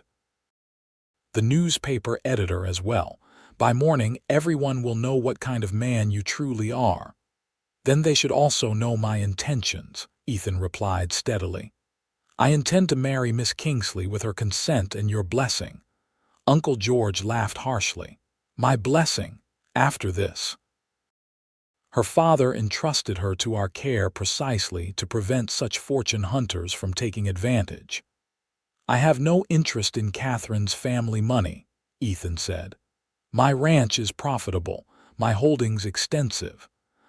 The newspaper editor as well. By morning, everyone will know what kind of man you truly are." "Then they should also know my intentions," Ethan replied steadily. "I intend to marry Miss Kingsley with her consent and your blessing." Uncle George laughed harshly. "My blessing? After this?" "Her father entrusted her to our care precisely to prevent such fortune hunters from taking advantage." "I have no interest in Katherine's family money," Ethan said. "My ranch is profitable, my holdings extensive.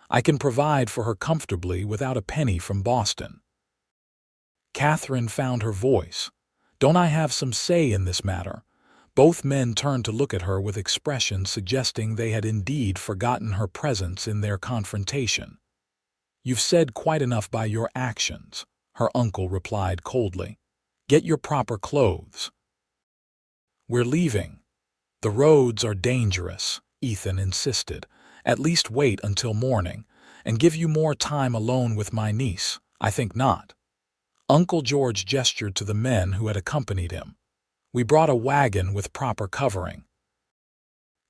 I can provide for her comfortably without a penny from Boston." Katherine found her voice. "Don't I have some say in this matter?" Both men turned to look at her with expressions suggesting they had indeed forgotten her presence in their confrontation. "You've said quite enough by your actions," her uncle replied coldly. "Get your proper clothes." "We're leaving." "The roads are dangerous," Ethan insisted. "At least wait until morning, and give you more time alone with my niece." "I think not." Uncle George gestured to the men who had accompanied him. "We brought a wagon with proper covering."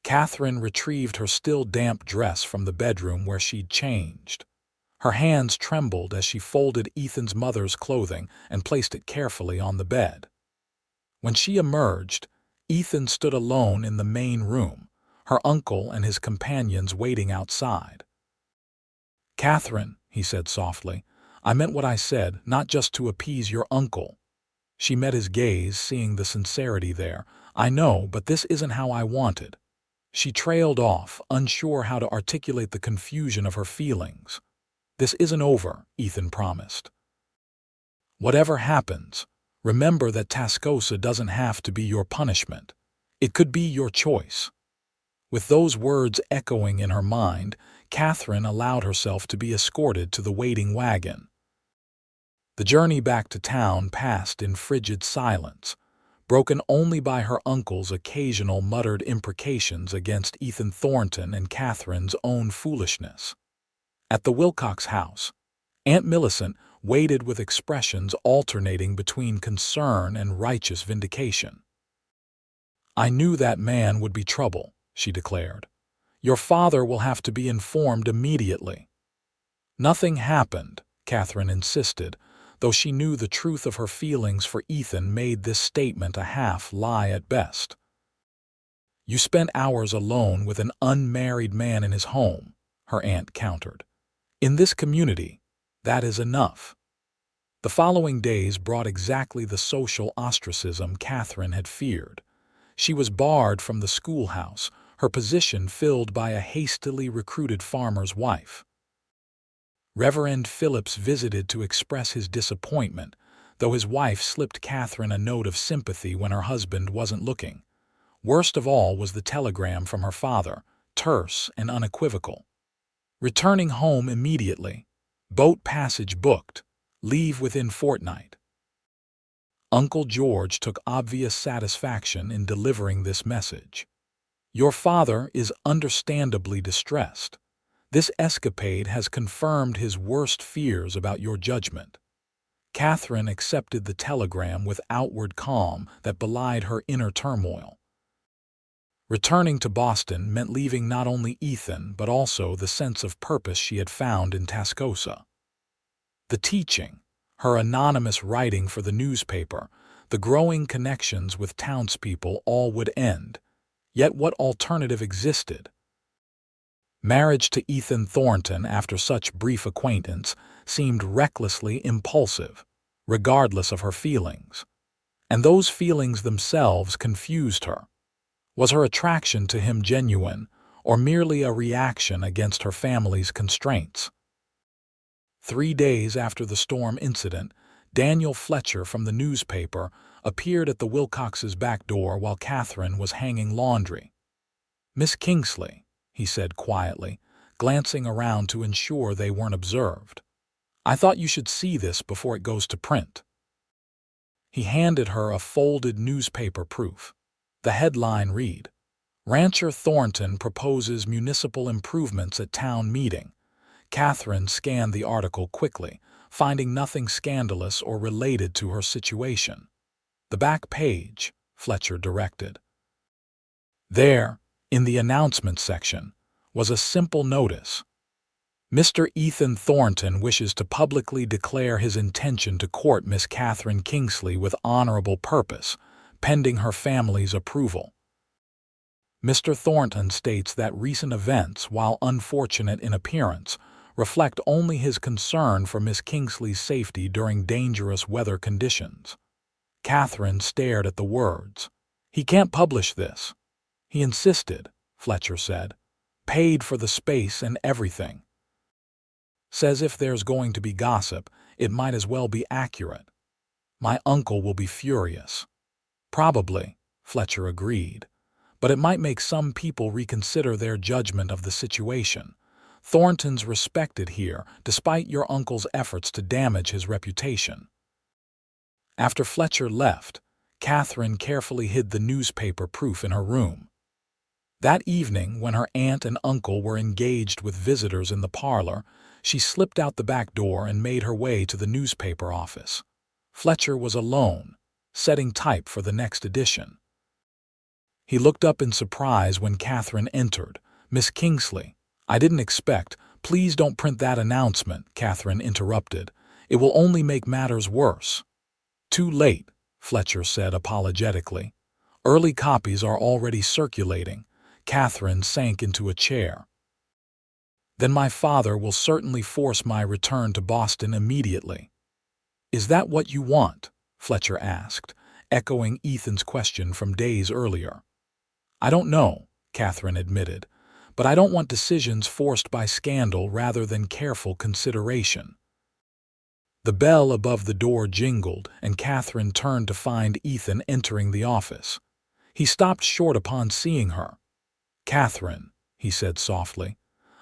Katherine retrieved her still damp dress from the bedroom where she'd changed. Her hands trembled as she folded Ethan's mother's clothing and placed it carefully on the bed. When she emerged, Ethan stood alone in the main room, her uncle and his companions waiting outside. "Katherine," he said softly, "I meant what I said, not just to appease your uncle." She met his gaze, seeing the sincerity there. "I know, but this isn't how I wanted." She trailed off, unsure how to articulate the confusion of her feelings. "This isn't over," Ethan promised. "Whatever happens, Remember that Tascosa doesn't have to be your punishment. It could be your choice." With those words echoing in her mind, Katherine allowed herself to be escorted to the waiting wagon. The journey back to town passed in frigid silence, broken only by her uncle's occasional muttered imprecations against Ethan Thornton and Katherine's own foolishness. At the Wilcox house, Aunt Millicent waited with expressions alternating between concern and righteous vindication. "I knew that man would be trouble," she declared. "Your father will have to be informed immediately." "Nothing happened," Katherine insisted, though she knew the truth of her feelings for Ethan made this statement a half-lie at best. "You spent hours alone with an unmarried man in his home," her aunt countered. "In this community, that is enough." The following days brought exactly the social ostracism Katherine had feared. She was barred from the schoolhouse, her position filled by a hastily recruited farmer's wife. Reverend Phillips visited to express his disappointment, though his wife slipped Katherine a note of sympathy when her husband wasn't looking. Worst of all was the telegram from her father, terse and unequivocal. "Returning home immediately. Boat passage booked. Leave within fortnight." Uncle George took obvious satisfaction in delivering this message. "Your father is understandably distressed. This escapade has confirmed his worst fears about your judgment." Katherine accepted the telegram with outward calm that belied her inner turmoil. Returning to Boston meant leaving not only Ethan but also the sense of purpose she had found in Tascosa. The teaching, her anonymous writing for the newspaper, the growing connections with townspeople all would end. Yet what alternative existed? Marriage to Ethan Thornton after such brief acquaintance seemed recklessly impulsive, regardless of her feelings. And those feelings themselves confused her. Was her attraction to him genuine, or merely a reaction against her family's constraints? 3 days after the storm incident, Daniel Fletcher from the newspaper appeared at the Wilcox's back door while Katherine was hanging laundry. "Miss Kingsley," he said quietly, glancing around to ensure they weren't observed. "I thought you should see this before it goes to print." He handed her a folded newspaper proof. The headline read, "Rancher Thornton proposes municipal improvements at town meeting." Katherine scanned the article quickly, finding nothing scandalous or related to her situation. "The back page," Fletcher directed. There, in the announcement section, was a simple notice. "Mr. Ethan Thornton wishes to publicly declare his intention to court Miss Katherine Kingsley with honorable purpose, pending her family's approval. Mr. Thornton states that recent events, while unfortunate in appearance, reflect only his concern for Miss Kingsley's safety during dangerous weather conditions." Katherine stared at the words. "He can't publish this." "He insisted," Fletcher said. "Paid for the space and everything. Says if there's going to be gossip, it might as well be accurate. My uncle will be furious." "Probably," Fletcher agreed. "But it might make some people reconsider their judgment of the situation. Thornton's respected here, despite your uncle's efforts to damage his reputation." After Fletcher left, Katherine carefully hid the newspaper proof in her room. That evening, when her aunt and uncle were engaged with visitors in the parlor, she slipped out the back door and made her way to the newspaper office. Fletcher was alone, setting type for the next edition. He looked up in surprise when Katherine entered. "Miss Kingsley, I didn't expect—" "Please don't print that announcement," Katherine interrupted. "It will only make matters worse." "Too late," Fletcher said apologetically. "Early copies are already circulating." Katherine sank into a chair. "Then my father will certainly force my return to Boston immediately." "Is that what you want?" Fletcher asked, echoing Ethan's question from days earlier. "I don't know," Katherine admitted, "but I don't want decisions forced by scandal rather than careful consideration." The bell above the door jingled, and Katherine turned to find Ethan entering the office. He stopped short upon seeing her. "Katherine," he said softly,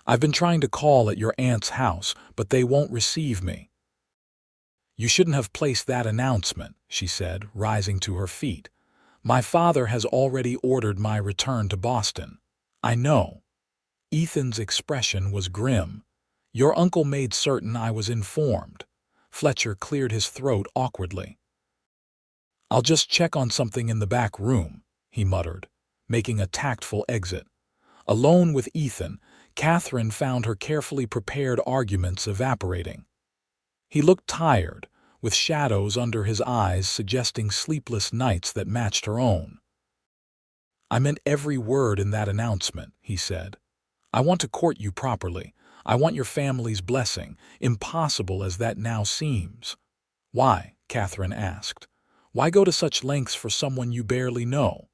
"I've been trying to call at your aunt's house, but they won't receive me." "You shouldn't have placed that announcement," she said, rising to her feet. "My father has already ordered my return to Boston." "I know." Ethan's expression was grim. "Your uncle made certain I was informed." Fletcher cleared his throat awkwardly. "I'll just check on something in the back room," he muttered, making a tactful exit. Alone with Ethan, Katherine found her carefully prepared arguments evaporating. He looked tired, with shadows under his eyes suggesting sleepless nights that matched her own. "I meant every word in that announcement," he said. "I want to court you properly. I want your family's blessing, impossible as that now seems." "Why?" Katherine asked. "Why go to such lengths for someone you barely know?"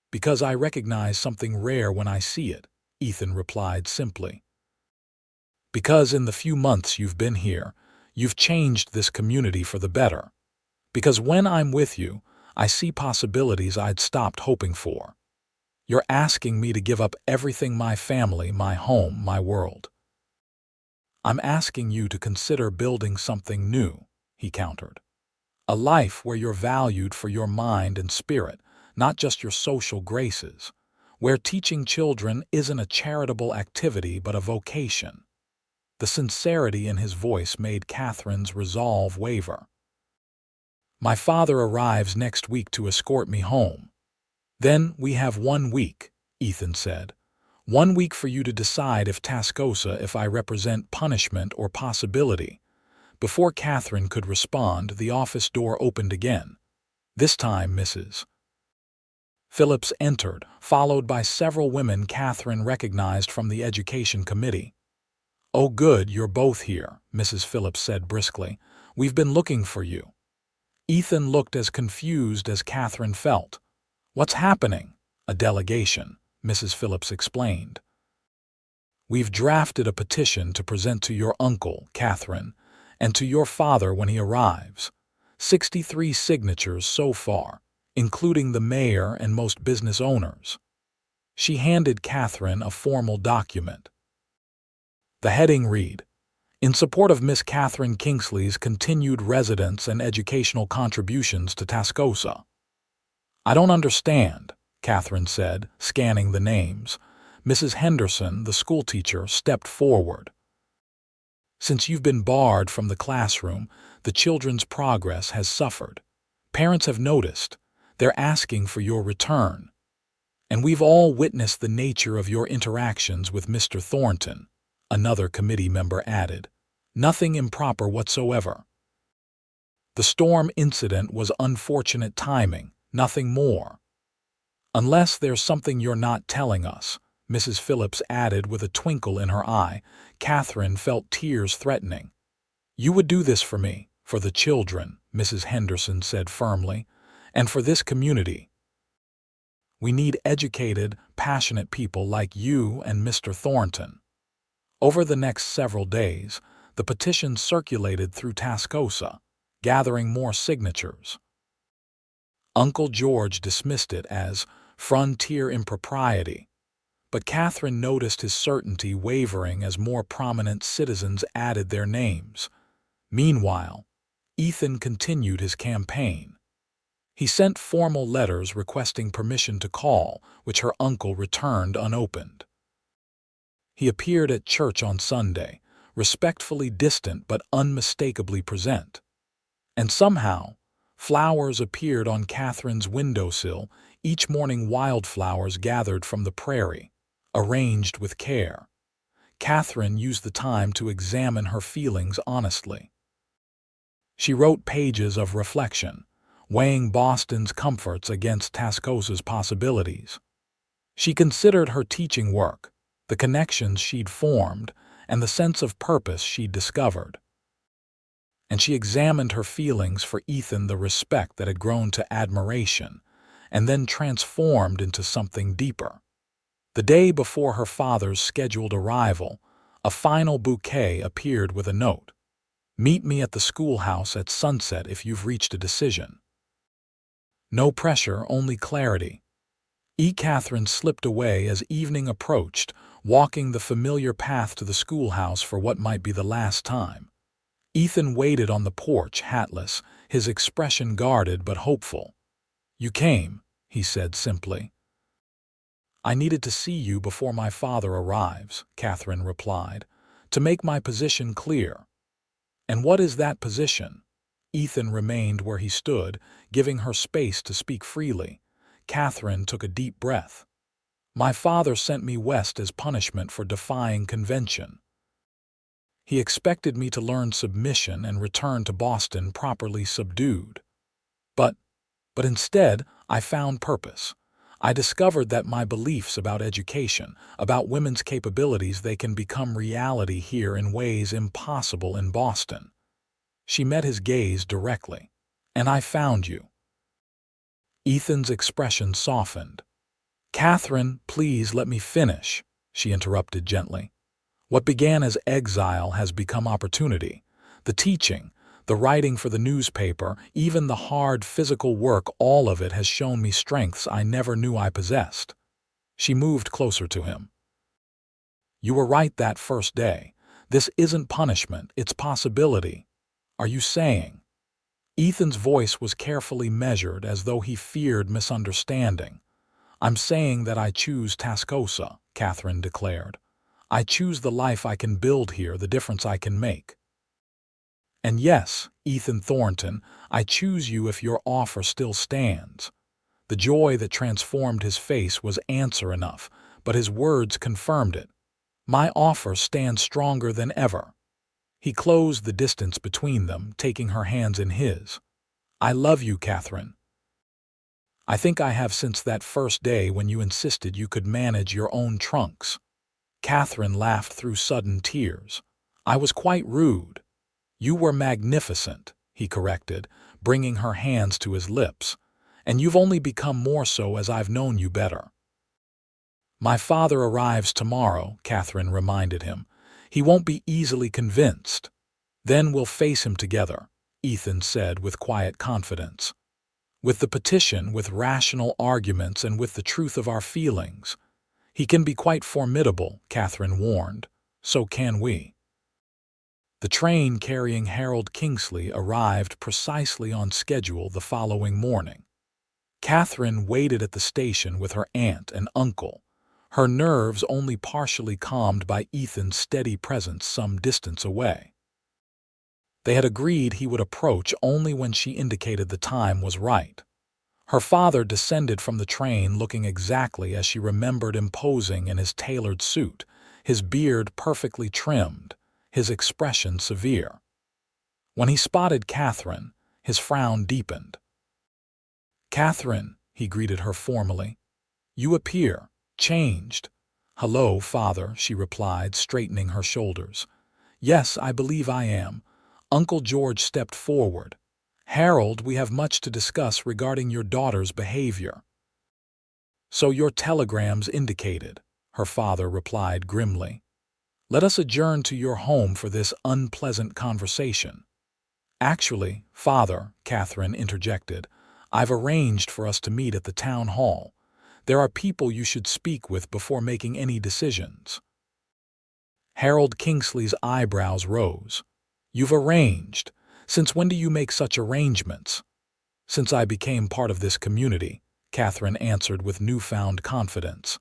"Because I recognize something rare when I see it," Ethan replied simply. "Because in the few months you've been here, you've changed this community for the better. Because when I'm with you, I see possibilities I'd stopped hoping for. You're asking me to give up everything, my family, my home, my world." "I'm asking you to consider building something new," he countered. "A life where you're valued for your mind and spirit, not just your social graces. Where teaching children isn't a charitable activity but a vocation." The sincerity in his voice made Katherine's resolve waver. "My father arrives next week to escort me home." "Then we have 1 week," Ethan said. 1 week for you to decide if Tascosa, if I represent punishment or possibility." Before Katherine could respond, the office door opened again. This time Mrs. Phillips entered, followed by several women Katherine recognized from the Education Committee. "Oh good, you're both here," Mrs. Phillips said briskly. "We've been looking for you." Ethan looked as confused as Katherine felt. "What's happening?" "A delegation," Mrs. Phillips explained. "We've drafted a petition to present to your uncle, Katherine, and to your father when he arrives. 63 signatures so far, including the mayor and most business owners." She handed Katherine a formal document. The heading read, "In support of Miss Katherine Kingsley's continued residence and educational contributions to Tascosa." "I don't understand," Katherine said, scanning the names. Mrs. Henderson, the schoolteacher, stepped forward. "Since you've been barred from the classroom, the children's progress has suffered. Parents have noticed. They're asking for your return. And we've all witnessed the nature of your interactions with Mr. Thornton," another committee member added. "Nothing improper whatsoever. The storm incident was unfortunate timing, nothing more." "Unless there's something you're not telling us," Mrs. Phillips added with a twinkle in her eye. Katherine felt tears threatening. "You would do this for me, for the children," Mrs. Henderson said firmly, "and for this community. We need educated, passionate people like you and Mr. Thornton." Over the next several days, the petition circulated through Tascosa, gathering more signatures. Uncle George dismissed it as frontier impropriety, but Katherine noticed his certainty wavering as more prominent citizens added their names. Meanwhile, Ethan continued his campaign. He sent formal letters requesting permission to call, which her uncle returned unopened. He appeared at church on Sunday, respectfully distant but unmistakably present. And somehow, flowers appeared on Katherine's windowsill, each morning wildflowers gathered from the prairie, arranged with care. Katherine used the time to examine her feelings honestly. She wrote pages of reflection, weighing Boston's comforts against Tascosa's possibilities. She considered her teaching work, the connections she'd formed, and the sense of purpose she'd discovered. And she examined her feelings for Ethan, the respect that had grown to admiration, and then transformed into something deeper. The day before her father's scheduled arrival, a final bouquet appeared with a note. Meet me at the schoolhouse at sunset if you've reached a decision. No pressure, only clarity. Katherine slipped away as evening approached, walking the familiar path to the schoolhouse for what might be the last time. Ethan waited on the porch, hatless, his expression guarded but hopeful. "You came," he said simply. "I needed to see you before my father arrives," Katherine replied, "to make my position clear." "And what is that position?" Ethan remained where he stood, giving her space to speak freely. Katherine took a deep breath. "My father sent me west as punishment for defying convention. He expected me to learn submission and return to Boston properly subdued. But instead, I found purpose. I discovered that my beliefs about education, about women's capabilities, they can become reality here in ways impossible in Boston." She met his gaze directly. "And I found you." Ethan's expression softened. "Katherine, please let me finish," she interrupted gently. "What began as exile has become opportunity. The teaching, the writing for the newspaper, even the hard physical work, all of it has shown me strengths I never knew I possessed." She moved closer to him. "You were right that first day. This isn't punishment, it's possibility. Are you saying?" Ethan's voice was carefully measured, as though he feared misunderstanding. "I'm saying that I choose Tascosa," Katherine declared. "I choose the life I can build here, the difference I can make. And yes, Ethan Thornton, I choose you if your offer still stands." The joy that transformed his face was answer enough, but his words confirmed it. "My offer stands stronger than ever." He closed the distance between them, taking her hands in his. "I love you, Katherine. I think I have since that first day when you insisted you could manage your own trunks." Katherine laughed through sudden tears. "I was quite rude." "You were magnificent," he corrected, bringing her hands to his lips. "And you've only become more so as I've known you better." "My father arrives tomorrow," Katherine reminded him. "He won't be easily convinced." "Then we'll face him together," Ethan said with quiet confidence. "With the petition, with rational arguments, and with the truth of our feelings." "He can be quite formidable," Katherine warned. "So can we." The train carrying Harold Kingsley arrived precisely on schedule the following morning. Katherine waited at the station with her aunt and uncle, her nerves only partially calmed by Ethan's steady presence some distance away. They had agreed he would approach only when she indicated the time was right. Her father descended from the train looking exactly as she remembered, imposing in his tailored suit, his beard perfectly trimmed, his expression severe. When he spotted Katherine, his frown deepened. "Katherine," he greeted her formally, "you appear changed." "Hello, father," she replied, straightening her shoulders. "Yes, I believe I am." Uncle George stepped forward. "Harold, we have much to discuss regarding your daughter's behavior." "So your telegrams indicated," her father replied grimly. "Let us adjourn to your home for this unpleasant conversation." "Actually, father," Katherine interjected, "I've arranged for us to meet at the town hall. There are people you should speak with before making any decisions." Harold Kingsley's eyebrows rose. "You've arranged? Since when do you make such arrangements?" "Since I became part of this community," Katherine answered with newfound confidence.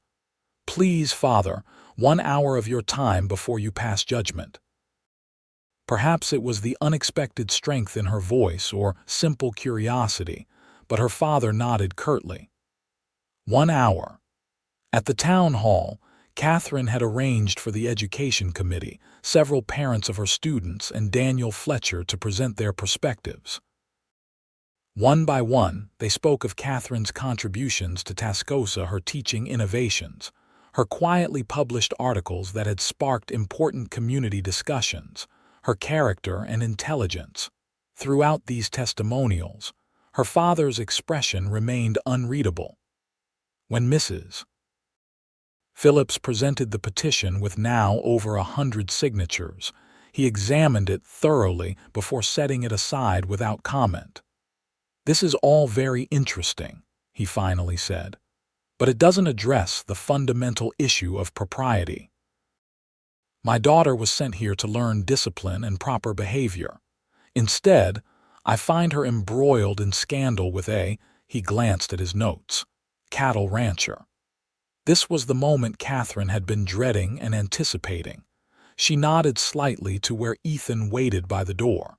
"Please, father, 1 hour of your time before you pass judgment." Perhaps it was the unexpected strength in her voice or simple curiosity, but her father nodded curtly. 1 hour. At the town hall, Katherine had arranged for the education committee, several parents of her students, and Daniel Fletcher to present their perspectives. One by one, they spoke of Katherine's contributions to Tascosa, her teaching innovations, her quietly published articles that had sparked important community discussions, her character and intelligence. Throughout these testimonials, her father's expression remained unreadable. When Mrs. Phillips presented the petition with now over 100 signatures, He examined it thoroughly before setting it aside without comment. "This is all very interesting," he finally said, "but it doesn't address the fundamental issue of propriety. My daughter was sent here to learn discipline and proper behavior. Instead, I find her embroiled in scandal with he glanced at his notes, cattle rancher." This was the moment Katherine had been dreading and anticipating. She nodded slightly to where Ethan waited by the door.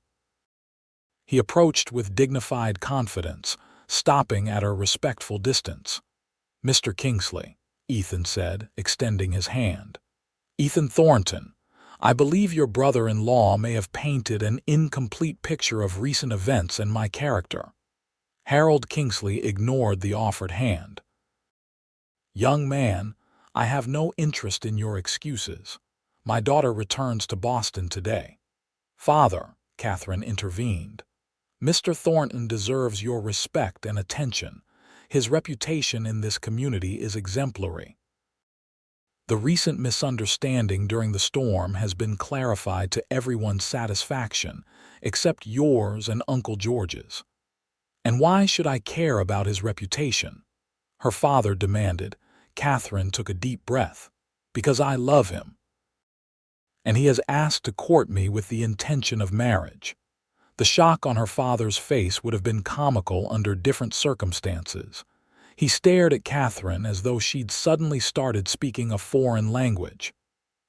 He approached with dignified confidence, stopping at a respectful distance. "Mr. Kingsley," Ethan said, extending his hand. "Ethan Thornton, I believe your brother-in-law may have painted an incomplete picture of recent events and my character." Harold Kingsley ignored the offered hand. "Young man, I have no interest in your excuses. My daughter returns to Boston today." "Father," Katherine intervened, "Mr. Thornton deserves your respect and attention. His reputation in this community is exemplary. The recent misunderstanding during the storm has been clarified to everyone's satisfaction, except yours and Uncle George's." "And why should I care about his reputation?" her father demanded. Katherine took a deep breath. "Because I love him. And he has asked to court me with the intention of marriage." The shock on her father's face would have been comical under different circumstances. He stared at Katherine as though she'd suddenly started speaking a foreign language.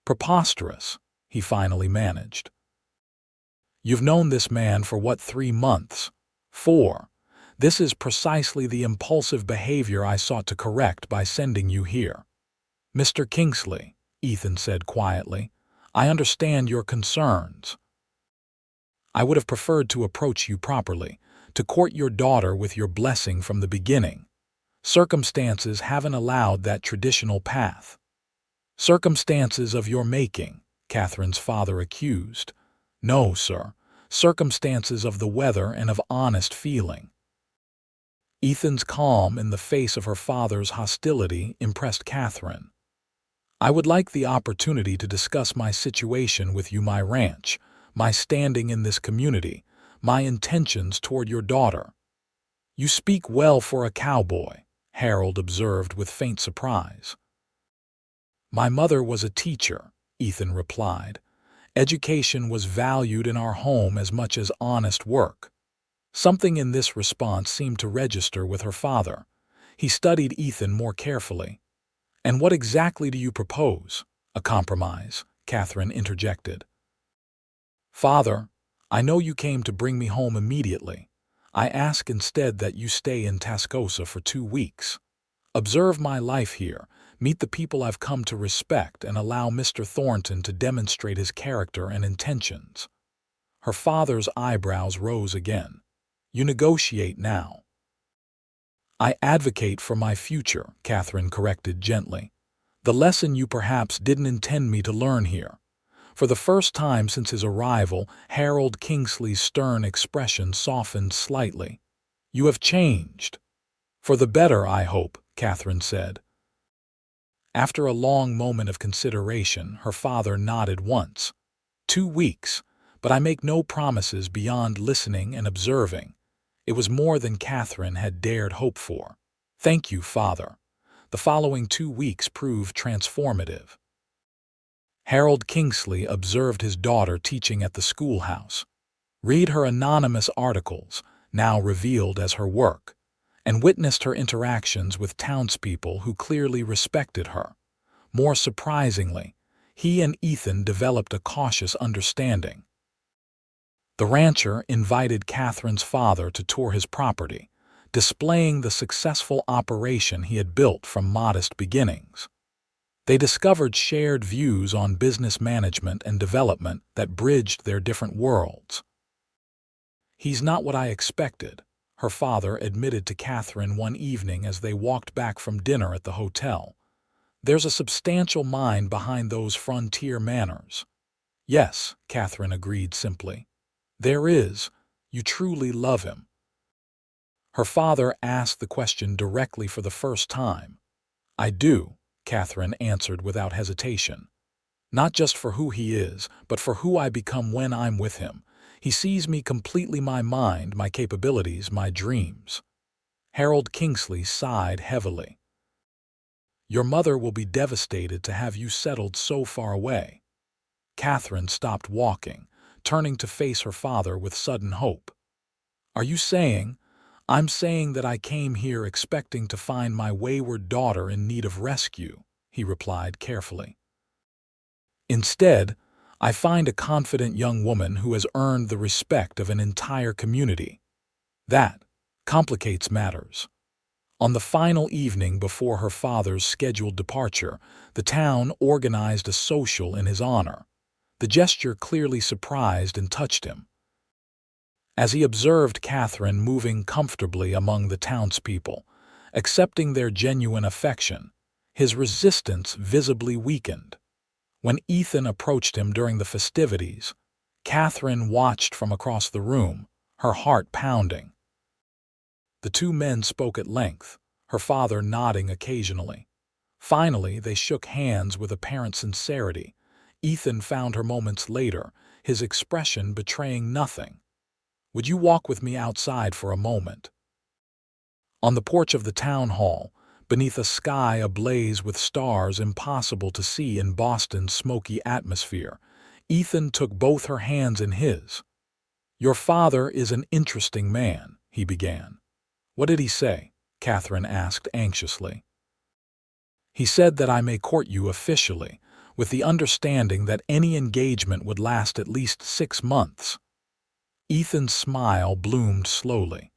"Preposterous," he finally managed. "You've known this man for what, 3 months? 4. This is precisely the impulsive behavior I sought to correct by sending you here." "Mr. Kingsley," Ethan said quietly, "I understand your concerns. I would have preferred to approach you properly, to court your daughter with your blessing from the beginning. Circumstances haven't allowed that traditional path." "Circumstances of your making," Katherine's father accused. "No, sir. Circumstances of the weather and of honest feeling." Ethan's calm in the face of her father's hostility impressed Katherine. "I would like the opportunity to discuss my situation with you, my ranch, my standing in this community, my intentions toward your daughter." "You speak well for a cowboy," Harold observed with faint surprise. "My mother was a teacher," Ethan replied. "Education was valued in our home as much as honest work." Something in this response seemed to register with her father. He studied Ethan more carefully. "And what exactly do you propose?" "A compromise," Katherine interjected. "Father, I know you came to bring me home immediately. I ask instead that you stay in Tascosa for 2 weeks. Observe my life here, meet the people I've come to respect, and allow Mr. Thornton to demonstrate his character and intentions." Her father's eyebrows rose again. "You negotiate now." "I advocate for my future," Katherine corrected gently. "The lesson you perhaps didn't intend me to learn here." For the first time since his arrival, Harold Kingsley's stern expression softened slightly. "You have changed." "For the better, I hope," Katherine said. After a long moment of consideration, her father nodded once. 2 weeks, but I make no promises beyond listening and observing." It was more than Katherine had dared hope for. "Thank you, Father." The following 2 weeks proved transformative. Harold Kingsley observed his daughter teaching at the schoolhouse, read her anonymous articles, now revealed as her work, and witnessed her interactions with townspeople who clearly respected her. More surprisingly, he and Ethan developed a cautious understanding. The rancher invited Katherine's father to tour his property, displaying the successful operation he had built from modest beginnings. They discovered shared views on business management and development that bridged their different worlds. "He's not what I expected," her father admitted to Katherine one evening as they walked back from dinner at the hotel. "There's a substantial mind behind those frontier manners." "Yes," Katherine agreed simply. "There is. You truly love him." Her father asked the question directly for the first time. "I do," Katherine answered without hesitation. Not just for who he is, but for who I become when I'm with him. He sees me completely, my mind, my capabilities, my dreams. Harold Kingsley sighed heavily. Your mother will be devastated to have you settled so far away. Katherine stopped walking, turning to face her father with sudden hope. Are you saying? I'm saying that I came here expecting to find my wayward daughter in need of rescue, he replied carefully. Instead, I find a confident young woman who has earned the respect of an entire community. That complicates matters. On the final evening before her father's scheduled departure, the town organized a social in his honor. The gesture clearly surprised and touched him. As he observed Katherine moving comfortably among the townspeople, accepting their genuine affection, his resistance visibly weakened. When Ethan approached him during the festivities, Katherine watched from across the room, her heart pounding. The two men spoke at length, her father nodding occasionally. Finally, they shook hands with apparent sincerity. Ethan found her moments later, his expression betraying nothing. Would you walk with me outside for a moment? On the porch of the town hall, beneath a sky ablaze with stars impossible to see in Boston's smoky atmosphere, Ethan took both her hands in his. Your father is an interesting man, he began. What did he say? Katherine asked anxiously. He said that I may court you officially, with the understanding that any engagement would last at least 6 months. Ethan's smile bloomed slowly.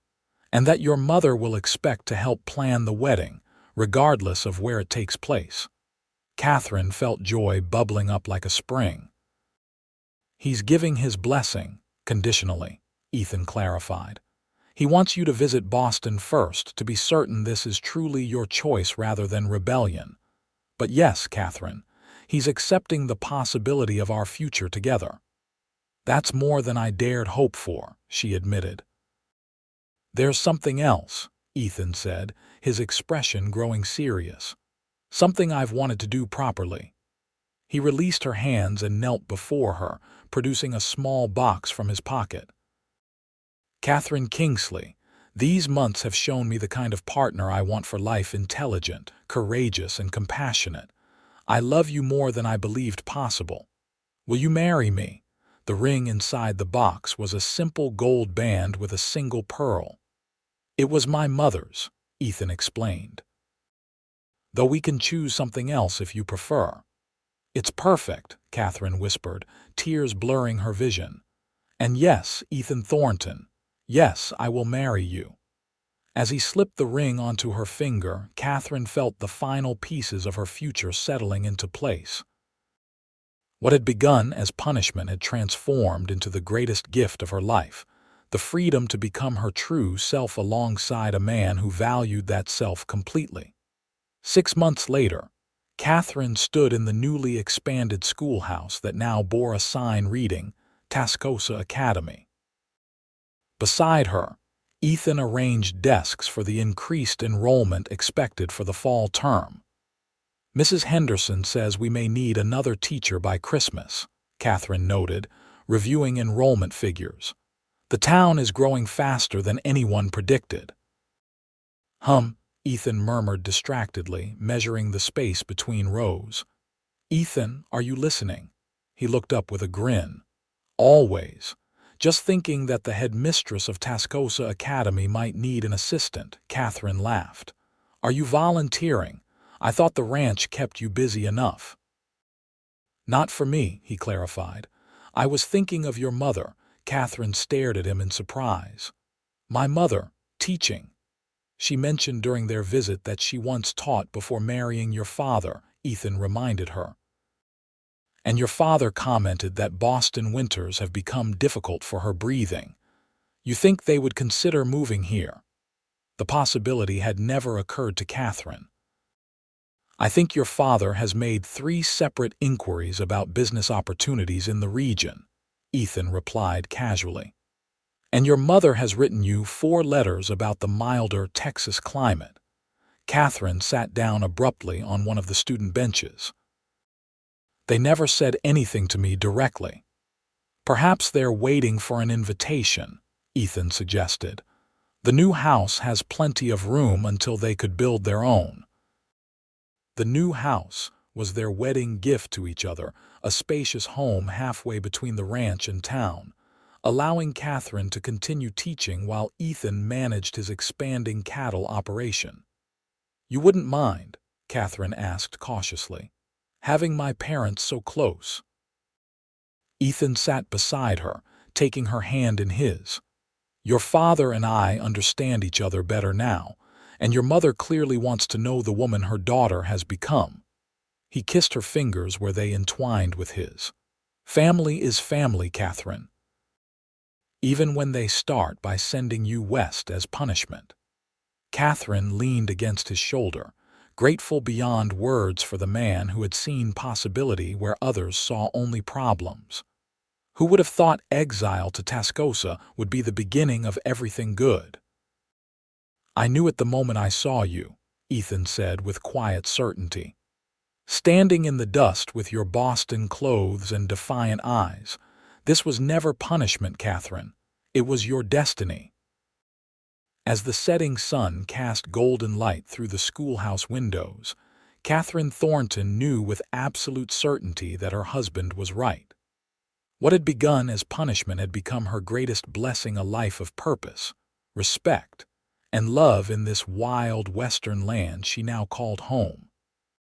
And that your mother will expect to help plan the wedding, regardless of where it takes place. Katherine felt joy bubbling up like a spring. He's giving his blessing, conditionally, Ethan clarified. He wants you to visit Boston first to be certain this is truly your choice rather than rebellion. But yes, Katherine, he's accepting the possibility of our future together. That's more than I dared hope for, she admitted. There's something else, Ethan said, his expression growing serious. Something I've wanted to do properly. He released her hands and knelt before her, producing a small box from his pocket. Katherine Kingsley, these months have shown me the kind of partner I want for life: intelligent, courageous, and compassionate. I love you more than I believed possible. Will you marry me? The ring inside the box was a simple gold band with a single pearl. It was my mother's, Ethan explained. Though we can choose something else if you prefer. It's perfect, Katherine whispered, tears blurring her vision. And yes, Ethan Thornton, yes, I will marry you. As he slipped the ring onto her finger, Katherine felt the final pieces of her future settling into place. What had begun as punishment had transformed into the greatest gift of her life, the freedom to become her true self alongside a man who valued that self completely. 6 months later, Katherine stood in the newly expanded schoolhouse that now bore a sign reading, Tascosa Academy. Beside her, Ethan arranged desks for the increased enrollment expected for the fall term. Mrs. Henderson says we may need another teacher by Christmas, Katherine noted, reviewing enrollment figures. The town is growing faster than anyone predicted. Ethan murmured distractedly, measuring the space between rows. Ethan, are you listening? He looked up with a grin. Always. Just thinking that the headmistress of Tascosa Academy might need an assistant, Katherine laughed. Are you volunteering? I thought the ranch kept you busy enough. Not for me, he clarified. I was thinking of your mother. Katherine stared at him in surprise. My mother, teaching. She mentioned during their visit that she once taught before marrying your father, Ethan reminded her. And your father commented that Boston winters have become difficult for her breathing. You think they would consider moving here? The possibility had never occurred to Katherine. I think your father has made 3 separate inquiries about business opportunities in the region, Ethan replied casually. And your mother has written you 4 letters about the milder Texas climate. Katherine sat down abruptly on one of the student benches. They never said anything to me directly. Perhaps they're waiting for an invitation, Ethan suggested. The new house has plenty of room until they could build their own. The new house was their wedding gift to each other, a spacious home halfway between the ranch and town, allowing Katherine to continue teaching while Ethan managed his expanding cattle operation. "You wouldn't mind," Katherine asked cautiously, "having my parents so close?" Ethan sat beside her, taking her hand in his. "Your father and I understand each other better now, and your mother clearly wants to know the woman her daughter has become." He kissed her fingers where they entwined with his. "Family is family, Katherine, even when they start by sending you west as punishment." Katherine leaned against his shoulder, grateful beyond words for the man who had seen possibility where others saw only problems. Who would have thought exile to Tascosa would be the beginning of everything good? "I knew it the moment I saw you," Ethan said with quiet certainty. "Standing in the dust with your Boston clothes and defiant eyes. This was never punishment, Katherine. It was your destiny." As the setting sun cast golden light through the schoolhouse windows, Katherine Thornton knew with absolute certainty that her husband was right. What had begun as punishment had become her greatest blessing, a life of purpose, respect, and love in this wild western land she now called home.